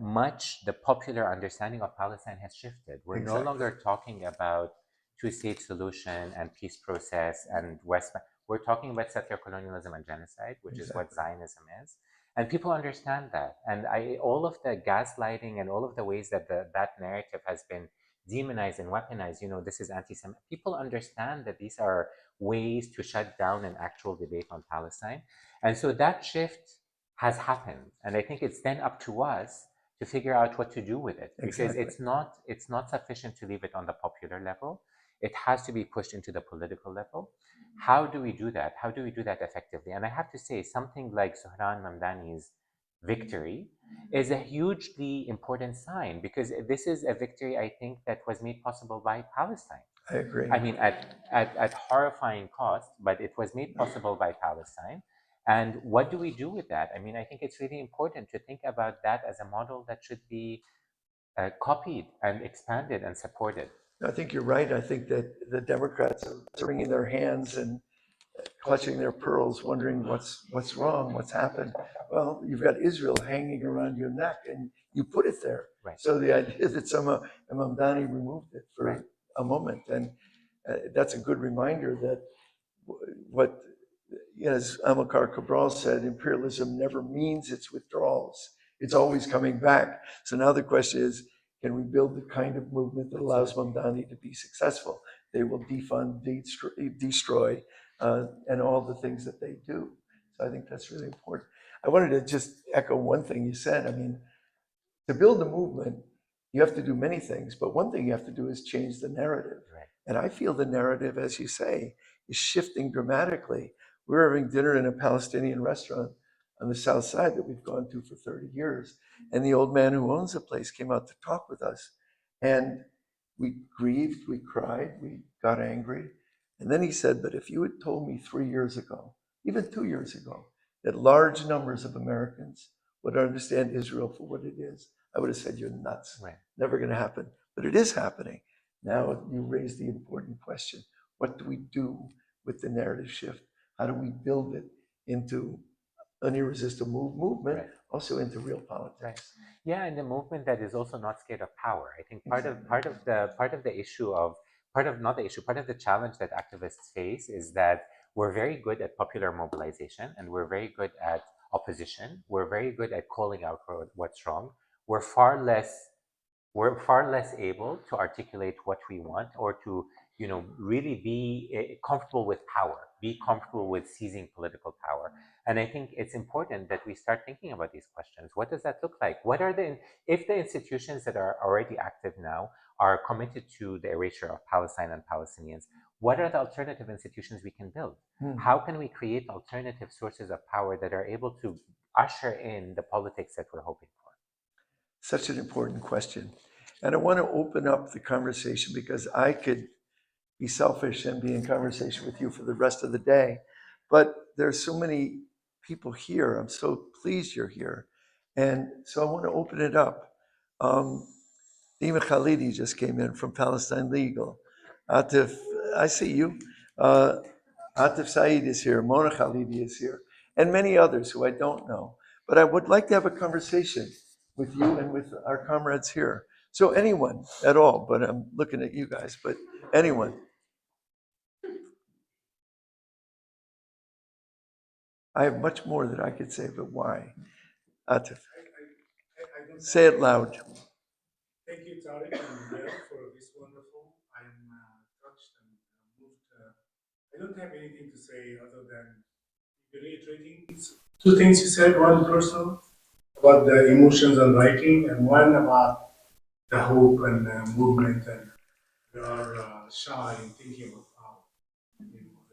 C: much the popular understanding of Palestine has shifted. We're no longer talking about two-state solution and peace process and West Bank. We're talking about settler colonialism and genocide, which is what Zionism is. And people understand that. And all of the gaslighting and all of the ways that that narrative has been demonized and weaponized, this is anti-Semitic. People understand that these are ways to shut down an actual debate on Palestine. And so that shift has happened, and I think it's then up to us to figure out what to do with it, because it's not sufficient to leave it on the popular level. It has to be pushed into the political level. How do we do that? How do we do that effectively? And I have to say, something like Zohran Mamdani's victory is a hugely important sign, because this is a victory, I think, that was made possible by Palestine.
B: I agree.
C: I mean, at horrifying cost, but it was made possible by Palestine. And what do we do with that? I mean, I think it's really important to think about that as a model that should be copied and expanded and supported.
B: I think you're right. I think that the Democrats are wringing their hands and clutching their pearls, wondering what's wrong, what's happened. Well, you've got Israel hanging around your neck, and you put it there.
C: Right.
B: So the idea that somehow Mamdani removed it for a moment, and that's a good reminder that what, as Amilcar Cabral said, imperialism never means its withdrawals. It's always coming back. So now the question is, can we build the kind of movement that allows Mamdani to be successful? They will defund, destroy, and all the things that they do. So I think that's really important. I wanted to just echo one thing you said. I mean, to build a movement, you have to do many things, but one thing you have to do is change the narrative.
C: Right.
B: And I feel the narrative, as you say, is shifting dramatically. We're having dinner in a Palestinian restaurant on the south side that we've gone to for 30 years. And the old man who owns the place came out to talk with us. And we grieved, we cried, we got angry. And then he said, but if you had told me 3 years ago, even 2 years ago, that large numbers of Americans would understand Israel for what it is, I would have said, you're nuts.
C: Right.
B: Never going to happen. But it is happening. Now you raise the important question. What do we do with the narrative shift? How do we build it into an irresistible movement,
C: Right.
B: also into real politics?
C: Right. Yeah, and a movement that is also not scared of power. I think part of the challenge that activists face is that we're very good at popular mobilization, and we're very good at opposition. We're very good at calling out for what's wrong. We're far less able to articulate what we want, or to really be comfortable with power, be comfortable with seizing political power. And I think it's important that we start thinking about these questions. What does that look like? If the institutions that are already active now are committed to the erasure of Palestine and Palestinians, what are the alternative institutions we can build? How can we create alternative sources of power that are able to usher in the politics that we're hoping for?
B: Such an important question. And I want to open up the conversation, because I could be selfish and be in conversation with you for the rest of the day. But there's so many people here. I'm so pleased you're here. And so I want to open it up. Nima Khalidi just came in from Palestine Legal. Atif, I see you. Atif Saeed is here. Mona Khalidi is here. And many others who I don't know. But I would like to have a conversation with you and with our comrades here. So anyone at all, but I'm looking at you guys, but anyone. I have much more that I could say, but why? Atif, say it loud.
D: Thank you, Tareq and Bill, for this wonderful. I'm touched and moved. I don't have anything to say other than reiterating two things you said. One personal about the emotions and writing, and one about the hope and movement. And we are shy in thinking about how.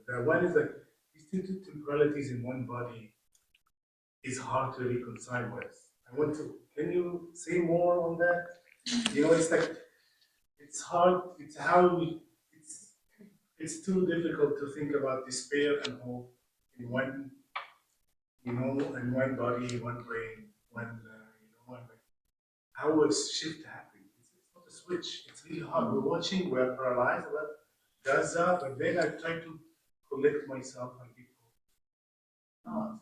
D: The one is that these two temporalities in one body is hard to reconcile with. I want to. Can you say more on that? It's like it's hard. It's too difficult to think about despair and hope in one, in one body, one brain, how will shift happen? It's not a switch. It's really hard. We're watching. We're paralyzed. What does that? But then I try to collect myself and get not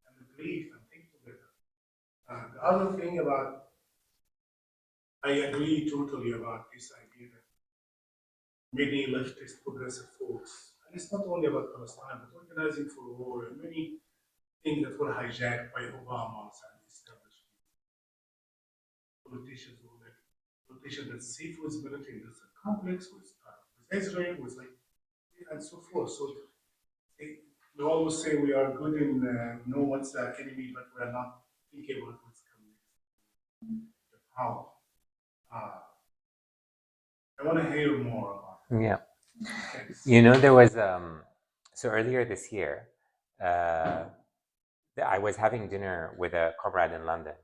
D: and the grief and think together. The other thing about I agree totally about this idea that many leftist progressive folks, and it's not only about Palestine, but organizing for war and many things that were hijacked by Obama's and establishment. Politicians who like politicians that see food's military as a complex with Israel, with and so forth. So we always say we are good in know what's the enemy, but we are not thinking about what's coming. How? I want to hear more about it.
C: Yeah.
D: Thanks.
C: There was so earlier this year, I was having dinner with a comrade in London.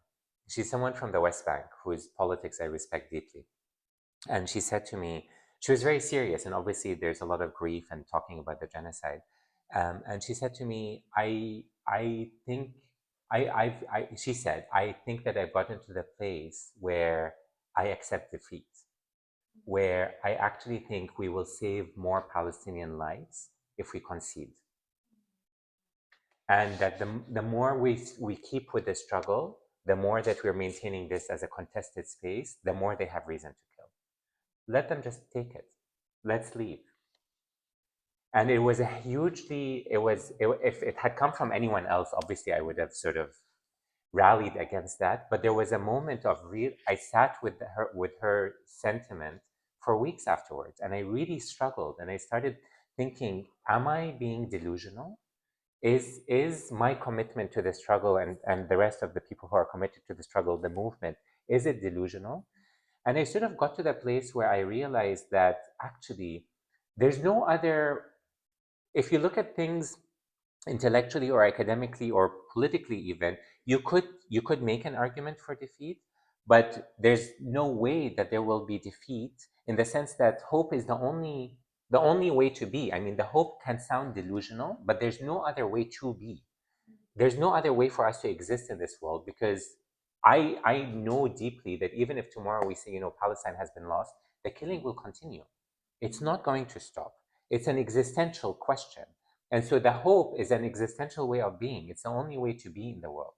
C: She's someone from the West Bank whose politics I respect deeply. And she said to me, she was very serious, and obviously there's a lot of grief and talking about the genocide. And she said to me, she said, I think that I've gotten to the place where I accept defeat, where I actually think we will save more Palestinian lives if we concede. and that the more we keep with the struggle, the more that we're maintaining this as a contested space, the more they have reason to kill. Let them just take it. Let's leave. And it was a hugely, if it had come from anyone else, obviously I would have sort of rallied against that. But there was a moment of I sat with her sentiment for weeks afterwards, and I really struggled. And I started thinking, am I being delusional? Is my commitment to the struggle and the rest of the people who are committed to the struggle, the movement, is it delusional? And I sort of got to the place where I realized that actually there's no other, if you look at things intellectually or academically or politically even, you could make an argument for defeat, but there's no way that there will be defeat, in the sense that hope is the only way to be. I mean, the hope can sound delusional, but there's no other way to be. There's no other way for us to exist in this world, because I know deeply that even if tomorrow we say, Palestine has been lost, the killing will continue. It's not going to stop. It's an existential question. And so the hope is an existential way of being. It's the only way to be in the world.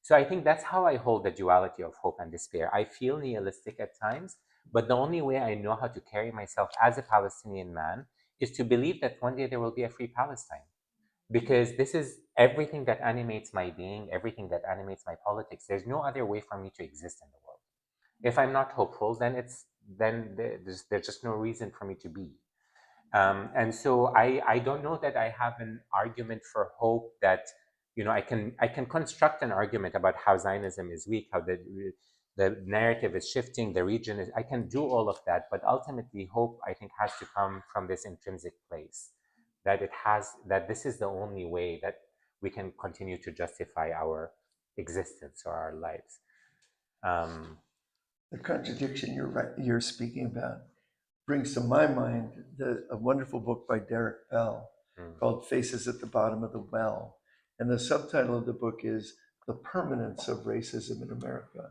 C: So I think that's how I hold the duality of hope and despair. I feel nihilistic at times, but the only way I know how to carry myself as a Palestinian man is to believe that one day there will be a free Palestine. Because this is everything that animates my being, everything that animates my politics. There's no other way for me to exist in the world. If I'm not hopeful, then there's just no reason for me to be. And so I don't know that I have an argument for hope that, I can construct an argument about how Zionism is weak, how the narrative is shifting, the region is, I can do all of that, but ultimately hope, I think, has to come from this intrinsic place, that this is the only way that we can continue to justify our existence or our lives.
B: The contradiction you're speaking about brings to my mind a wonderful book by Tareq Bell called Faces at the Bottom of the Well. And the subtitle of the book is The Permanence of Racism in America.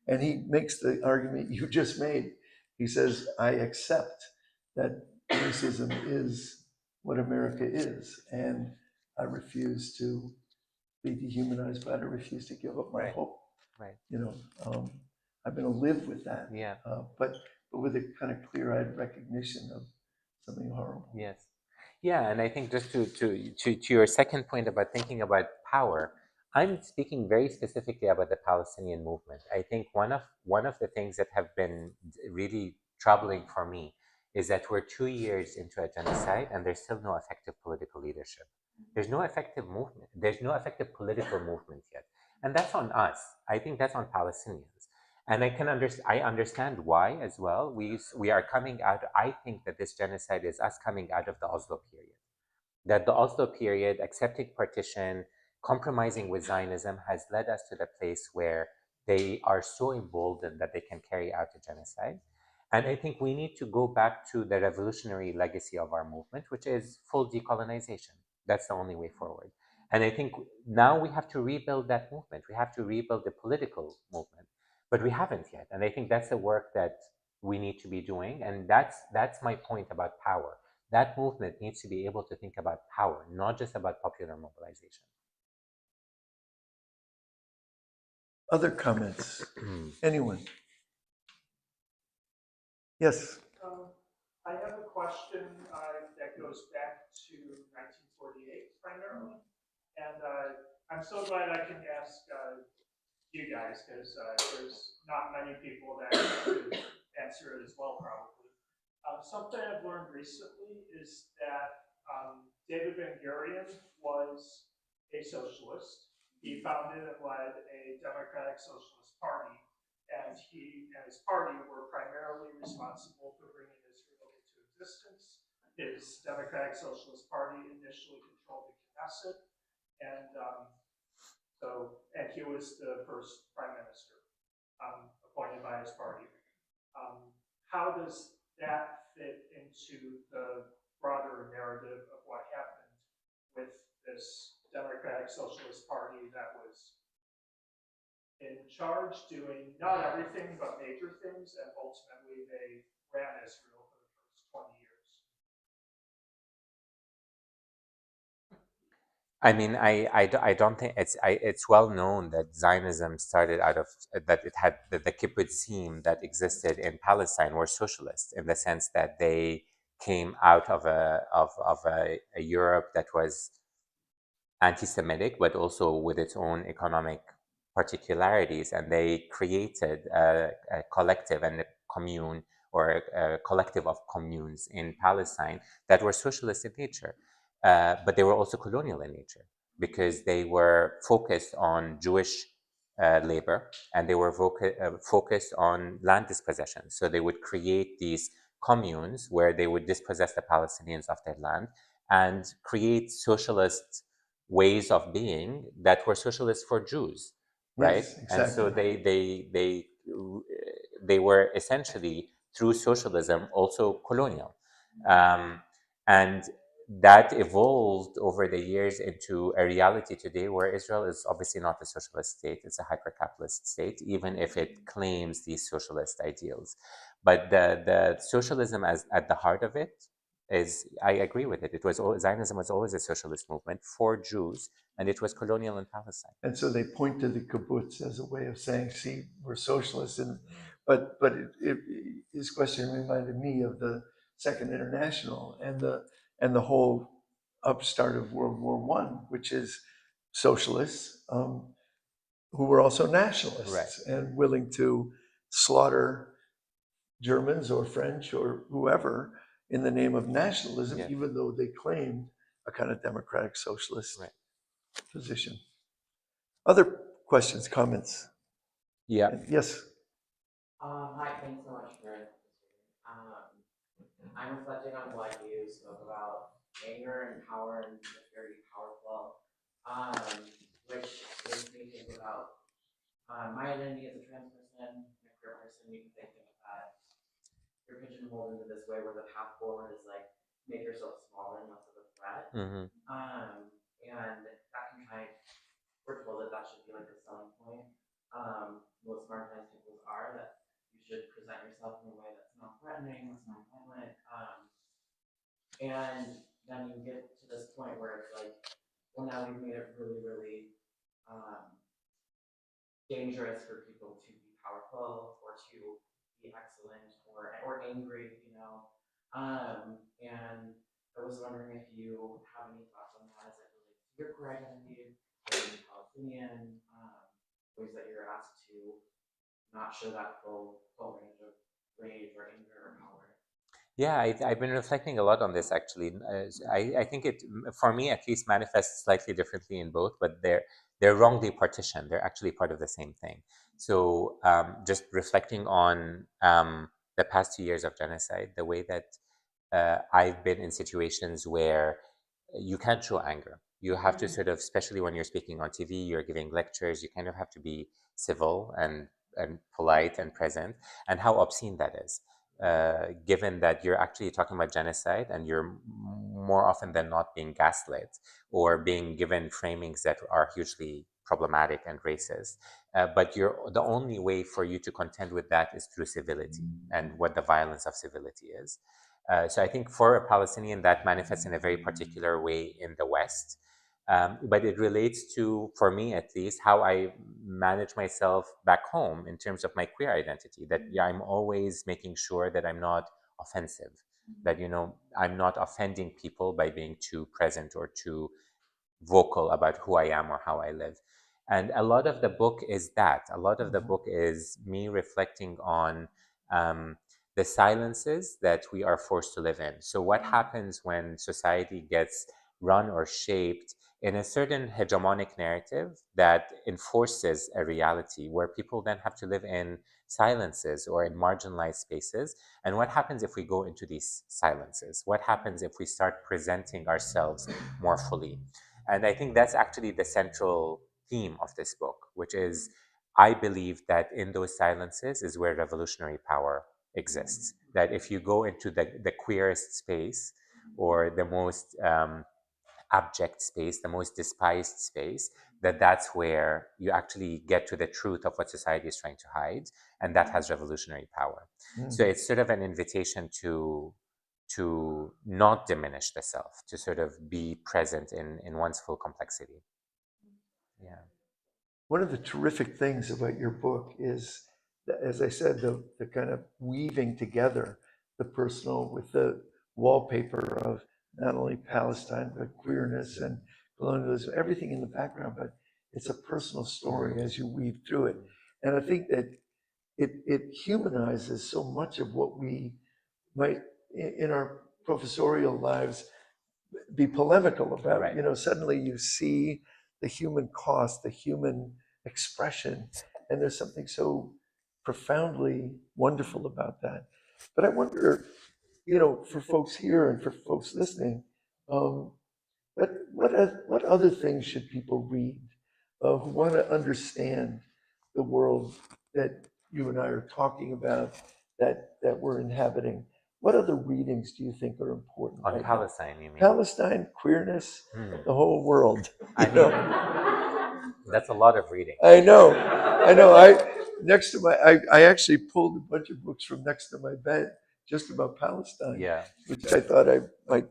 B: And he makes the argument you just made. He says, I accept that racism is what America is, and I refuse to be dehumanized, but I refuse to give up my hope.
C: Right.
B: I'm going to live with that.
C: Yeah.
B: But with a kind of clear-eyed recognition of something horrible.
C: Yes. Yeah, and I think just to your second point about thinking about power, I'm speaking very specifically about the Palestinian movement. I think one of the things that have been really troubling for me is that we're 2 years into a genocide and there's still no effective political leadership. There's no effective movement. There's no effective political movement yet. And that's on us. I think that's on Palestinians. And I understand why as well. We are coming out, I think that this genocide is us coming out of the Oslo period. That the Oslo period, accepting partition, compromising with Zionism, has led us to the place where they are so emboldened that they can carry out a genocide. And I think we need to go back to the revolutionary legacy of our movement, which is full decolonization. That's the only way forward. And I think now we have to rebuild that movement. We have to rebuild the political movement, but we haven't yet. And I think that's the work that we need to be doing. And that's my point about power. That movement needs to be able to think about power, not just about popular mobilization.
B: Other comments? Anyone? Yes.
E: I have a question that goes back to 1948 primarily, and I'm so glad I can ask you guys, because there's not many people that could answer it as well, probably. Something I've learned recently is that David Ben-Gurion was a socialist. He founded and led a Democratic Socialist Party, and he and his party were primarily responsible for bringing Israel into existence. His Democratic Socialist Party initially controlled the Knesset, and he was the first prime minister appointed by his party. How does that fit into the broader narrative of what happened with this Democratic Socialist Party that was in charge, doing not everything but major things, and ultimately they ran Israel for the first 20 years?
C: I mean, I don't think it's well known that Zionism started out of that it had the kibbutzim that existed in Palestine were socialist in the sense that they came out of a Europe that was anti-Semitic, but also with its own economic particularities, and they created a collective and a commune or a collective of communes in Palestine that were socialist in nature, but they were also colonial in nature because they were focused on Jewish labor and they were focused on land dispossession. So they would create these communes where they would dispossess the Palestinians of their land and create socialist ways of being that were socialist for Jews, right?
B: Yes,
C: And so
B: exactly.
C: they were essentially through socialism also colonial, and that evolved over the years into a reality today where Israel is obviously not a socialist state; it's a hyper-capitalist state, even if it claims these socialist ideals. But the socialism as at the heart of it is, I agree with it. It was Zionism was always a socialist movement for Jews, and it was colonial in Palestine.
B: And so they point to the kibbutz as a way of saying, see, we're socialists. And his question reminded me of the Second International and the whole upstart of World War One, which is socialists who were also nationalists and willing to slaughter Germans or French or whoever in the name of nationalism, even though they claimed a kind of democratic socialist position. Other questions, comments?
C: Yeah.
B: Yes.
F: Hi, thanks so much for this. I'm reflecting on what you spoke about, anger and power and very powerful, which makes me think about my identity as a trans person, a queer person. You can think of that you're pigeonholed into this way where the path forward is like make yourself smaller and less of a threat.
C: Mm-hmm.
F: And that can kind of, we're told that should be like a selling point. Most marginalized peoples are that you should present yourself in a way that's not threatening, that's not violent. And then you get to this point where it's like, well, now we've made it really, really dangerous for people to be powerful or to be excellent or angry, you know. And I was wondering if you have any thoughts on that as it relates to your queer identity, being Palestinian, ways that you're asked to not show that full range of rage or anger or power.
C: Yeah, I've been reflecting a lot on this actually. I think it, for me at least, manifests slightly differently in both, but they're wrongly partitioned. They're actually part of the same thing. So just reflecting on the past 2 years of genocide, the way that I've been in situations where you can't show anger. You have to sort of, especially when you're speaking on TV, you're giving lectures, you kind of have to be civil and polite and present, and how obscene that is. Given that you're actually talking about genocide and you're more often than not being gaslit or being given framings that are hugely problematic and racist. But the only way for you to contend with that is through civility and what the violence of civility is. So I think for a Palestinian, that manifests in a very particular way in the West. But it relates to, for me at least, how I manage myself back home in terms of my queer identity. That I'm always making sure that I'm not offensive, that, you know, I'm not offending people by being too present or too vocal about who I am or how I live. And a lot of the book is that. A lot of the book is me reflecting on the silences that we are forced to live in. So, what happens when society gets run or shaped in a certain hegemonic narrative that enforces a reality where people then have to live in silences or in marginalized spaces? And what happens if we go into these silences? What happens if we start presenting ourselves more fully? And I think that's actually the central theme of this book, which is I believe that in those silences is where revolutionary power exists. That if you go into the queerest space or the most abject space, the most despised space, that's where you actually get to the truth of what society is trying to hide, and that has revolutionary power. So it's sort of an invitation to to not diminish the self, to sort of be present in one's full complexity. Yeah.
B: One of the terrific things about your book is, as I said, the kind of weaving together the personal with the wallpaper of not only Palestine, but queerness and colonialism, everything in the background, but it's a personal story as you weave through it. And I think that it humanizes so much of what we might, in our professorial lives, be polemical about.
C: Right.
B: You know, suddenly you see the human cost, the human expression, and there's something so profoundly wonderful about that. But I wonder, you know, for folks here and for folks listening, um, what other things should people read who want to understand the world that you and I are talking about, that we're inhabiting? What other readings do you think are important
C: On
B: right now?
C: Palestine, you mean?
B: Palestine, queerness,
C: Hmm.
B: the whole world.
C: I
B: You know?
C: mean, that's a lot of reading.
B: I know. I actually pulled a bunch of books from next to my bed just about Palestine,
C: Yeah.
B: which I thought I might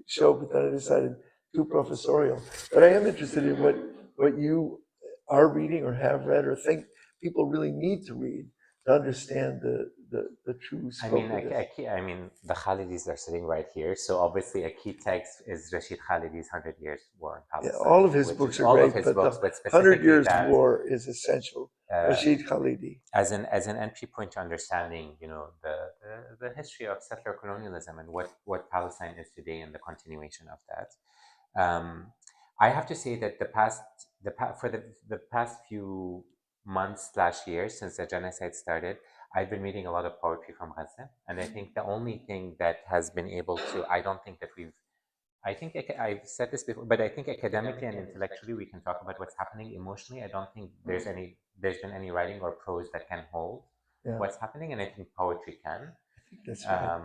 B: show, but then I decided too professorial. But I am interested in what you are reading or have read or think people really need to read to understand the true
C: I
B: scope
C: mean,
B: of this.
C: I mean, the Khalidis are sitting right here, so obviously a key text is Rashid Khalid's 100 Years War in
B: Yeah,
C: Palestine.
B: all of his
C: which
B: books
C: is
B: are
C: all
B: great,
C: of his
B: but
C: books,
B: the
C: but
B: 100
C: specifically
B: Years
C: that,
B: War is essential. Rashid Khalidi.
C: as an entry point to understanding, you know, the history of settler colonialism and what Palestine is today and the continuation of that. I have to say that for the past few months slash years since the genocide started, I've been reading a lot of poetry from Gaza, and I think the only thing that has been able to, I don't think that we've, I think I've said this before, but I think academically and intellectually we can talk about what's happening. Emotionally, I don't think there's been any writing or prose that can hold
B: Yeah,
C: what's happening, and I think poetry can.
B: I think that's right.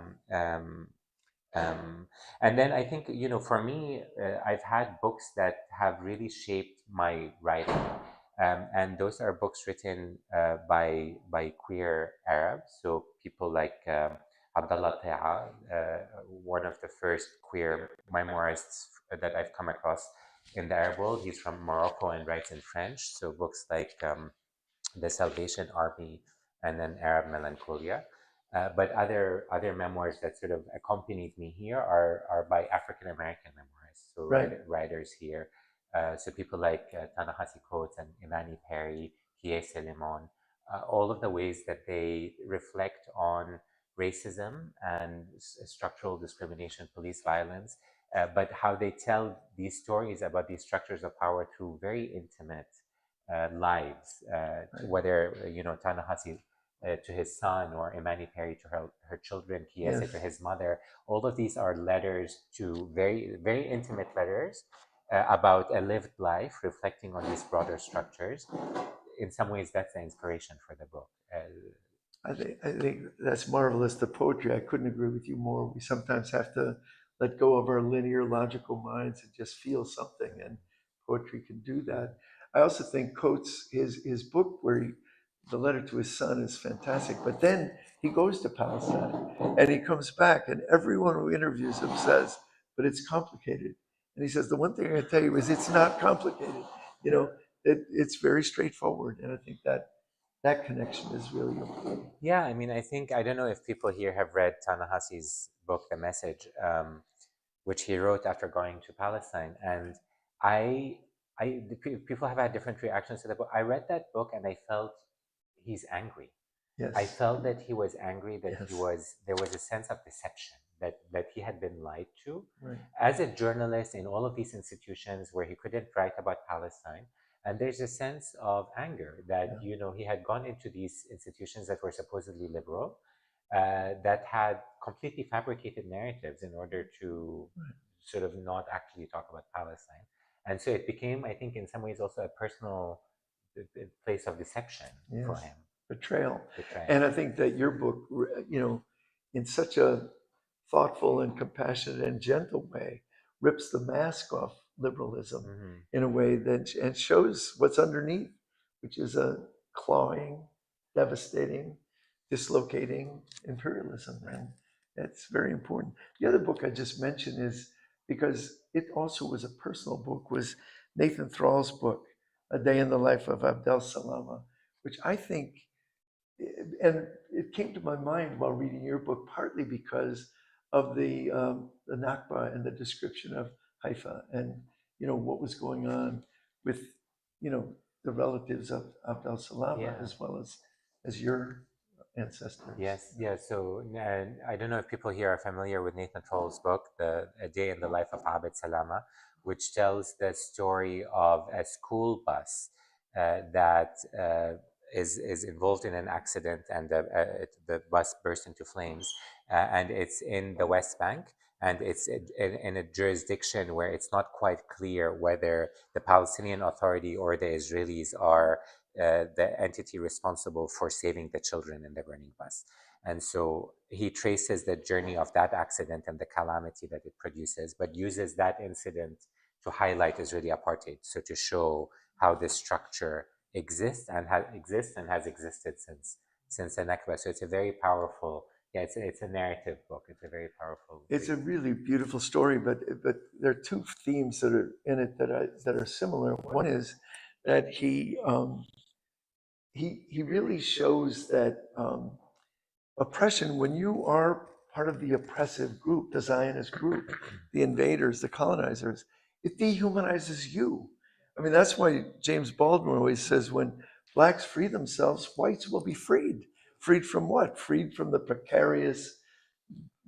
C: Um, and then I think, you know, for me, I've had books that have really shaped my writing. And those are books written by queer Arabs. So people like Abdallah Taha, one of the first queer memoirists that I've come across in the Arab world. He's from Morocco and writes in French. So books like The Salvation Army and then Arab Melancholia. But other memoirs that sort of accompanied me here are by African American memoirists, so
B: Right.
C: writers here. So people like Ta-Nehisi Coates and Imani Perry, Kiese Limon, all of the ways that they reflect on racism and structural discrimination, police violence, but how they tell these stories about these structures of power through very intimate lives, whether, you know, Ta-Nehisi to his son, or Imani Perry to her children, Kiese
B: Yes.
C: to his mother. All of these are letters to very intimate letters about a lived life, reflecting on these broader structures. In some ways, that's the inspiration for the book.
B: I think that's marvelous. The poetry, I couldn't agree with you more. We sometimes have to let go of our linear, logical minds and just feel something, and poetry can do that. I also think Coates, his book the letter to his son is fantastic. But then he goes to Palestine and he comes back, and everyone who interviews him says, "But it's complicated." And he says, "The one thing I can tell you is it's not complicated. You know, it's very straightforward." And I think that connection is really important.
C: Yeah, I mean, I don't know if people here have read Ta-Nehisi's book, The Message, which he wrote after going to Palestine. And people have had different reactions to the book. I read that book and I felt he's angry.
B: Yes.
C: I felt that he was angry, that
B: Yes.
C: there was a sense of deception, that he had been lied to.
B: Right.
C: As a journalist in all of these institutions where he couldn't write about Palestine, and there's a sense of anger that, you know, he had gone into these institutions that were supposedly liberal, that had completely fabricated narratives in order to sort of not actually talk about Palestine. And so it became, I think, in some ways also a personal place of deception for
B: Yes.
C: him.
B: Betrayal.
C: Betrayal.
B: And I think that your book, you know, in such a thoughtful and compassionate and gentle way, rips the mask off liberalism
C: Mhm.
B: in a way that and shows what's underneath, which is a clawing, devastating, dislocating imperialism. And That's very important. The other book I just mentioned is because it also was a personal book, was Nathan Thrall's book, A Day in the Life of Abdel Salama, which I think, and it came to my mind while reading your book, partly because of the Nakba and the description of Haifa and, what was going on with, the relatives of Abdel Salama as well as your ancestors.
C: Yes, yeah. So I don't know if people here are familiar with Nathan Thrall's book, A Day in the Life of Abd Salama, which tells the story of a school bus that is involved in an accident, and the bus burst into flames, and it's in the West Bank, and it's in a jurisdiction where it's not quite clear whether the Palestinian Authority or the Israelis are the entity responsible for saving the children in the burning bus. And so he traces the journey of that accident and the calamity that it produces, but uses that incident to highlight Israeli apartheid. So to show how this structure exists and has existed since the Nakba. So it's a very powerful, it's a narrative book. It's a very powerful.
B: It's a really beautiful story, but there are two themes that are in it that are similar. One is that he really shows that oppression, when you are part of the oppressive group, the Zionist group, the invaders, the colonizers, it dehumanizes you. I mean, that's why James Baldwin always says, when blacks free themselves, whites will be freed. Freed from what? Freed from the precarious,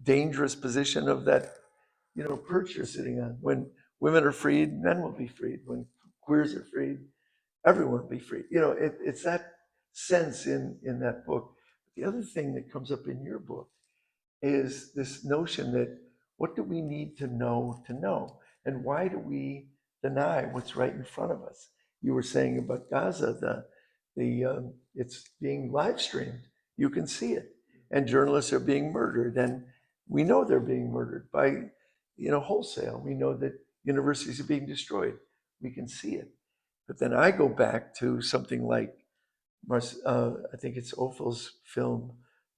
B: dangerous position of that, perch you're sitting on. When women are freed, men will be freed. When queers are freed, everyone will be free. It's that sense in that book. The other thing that comes up in your book is this notion that what do we need to know, and why do we deny what's right in front of us? You were saying about Gaza, it's being live streamed. You can see it, and journalists are being murdered, and we know they're being murdered by, wholesale. We know that universities are being destroyed. We can see it. But then I go back to something like, I think it's Ophel's film,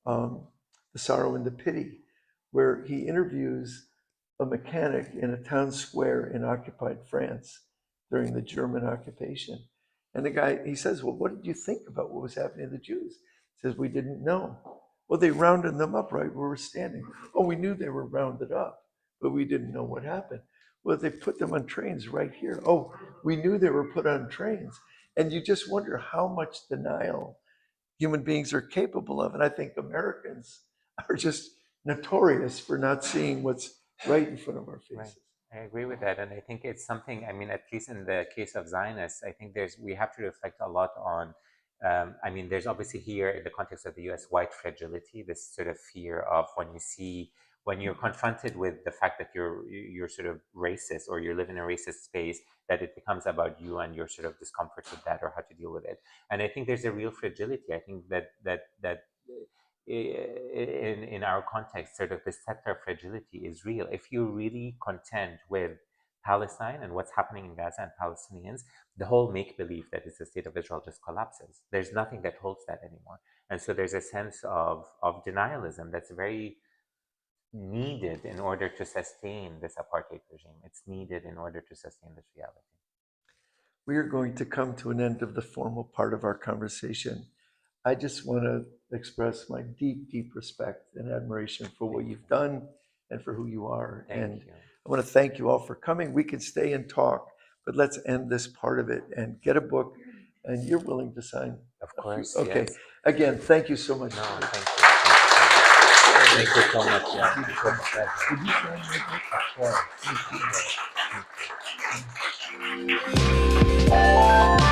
B: The Sorrow and the Pity, where he interviews a mechanic in a town square in occupied France during the German occupation. And the guy, he says, well, what did you think about what was happening to the Jews? He says, we didn't know. Well, they rounded them up right where we're standing. Oh, we knew they were rounded up, but we didn't know what happened. Well, they put them on trains right here. Oh, we knew they were put on trains. And you just wonder how much denial human beings are capable of. And I think Americans are just notorious for not seeing what's right in front of our faces.
C: Right. I agree with that. And I think it's something, I mean, at least in the case of Zionists, I think we have to reflect a lot on, there's obviously here in the context of the US white fragility, this sort of fear of when you're confronted with the fact that you're sort of racist or you live in a racist space, that it becomes about you and your sort of discomfort with that or how to deal with it. And I think there's a real fragility. I think that in our context, sort of this sector of fragility is real. If you really contend with Palestine and what's happening in Gaza and Palestinians, the whole make-believe that it's the state of Israel just collapses. There's nothing that holds that anymore. And so there's a sense of denialism that's very needed in order to sustain this apartheid regime. It's needed in order to sustain this reality.
B: We are going to come to an end of the formal part of our conversation. I just want to express my deep, deep respect and admiration for what you've done and for who you are.
C: Thank you.
B: I want to thank you all for coming. We can stay and talk, but let's end this part of it and get a book. And you're willing to sign?
C: Of course.
B: Okay.
C: Yes.
B: Again, thank you so much.
C: No, thank you. Thank you so much. Yeah.
B: Would you sign my book? Of course. Thank you.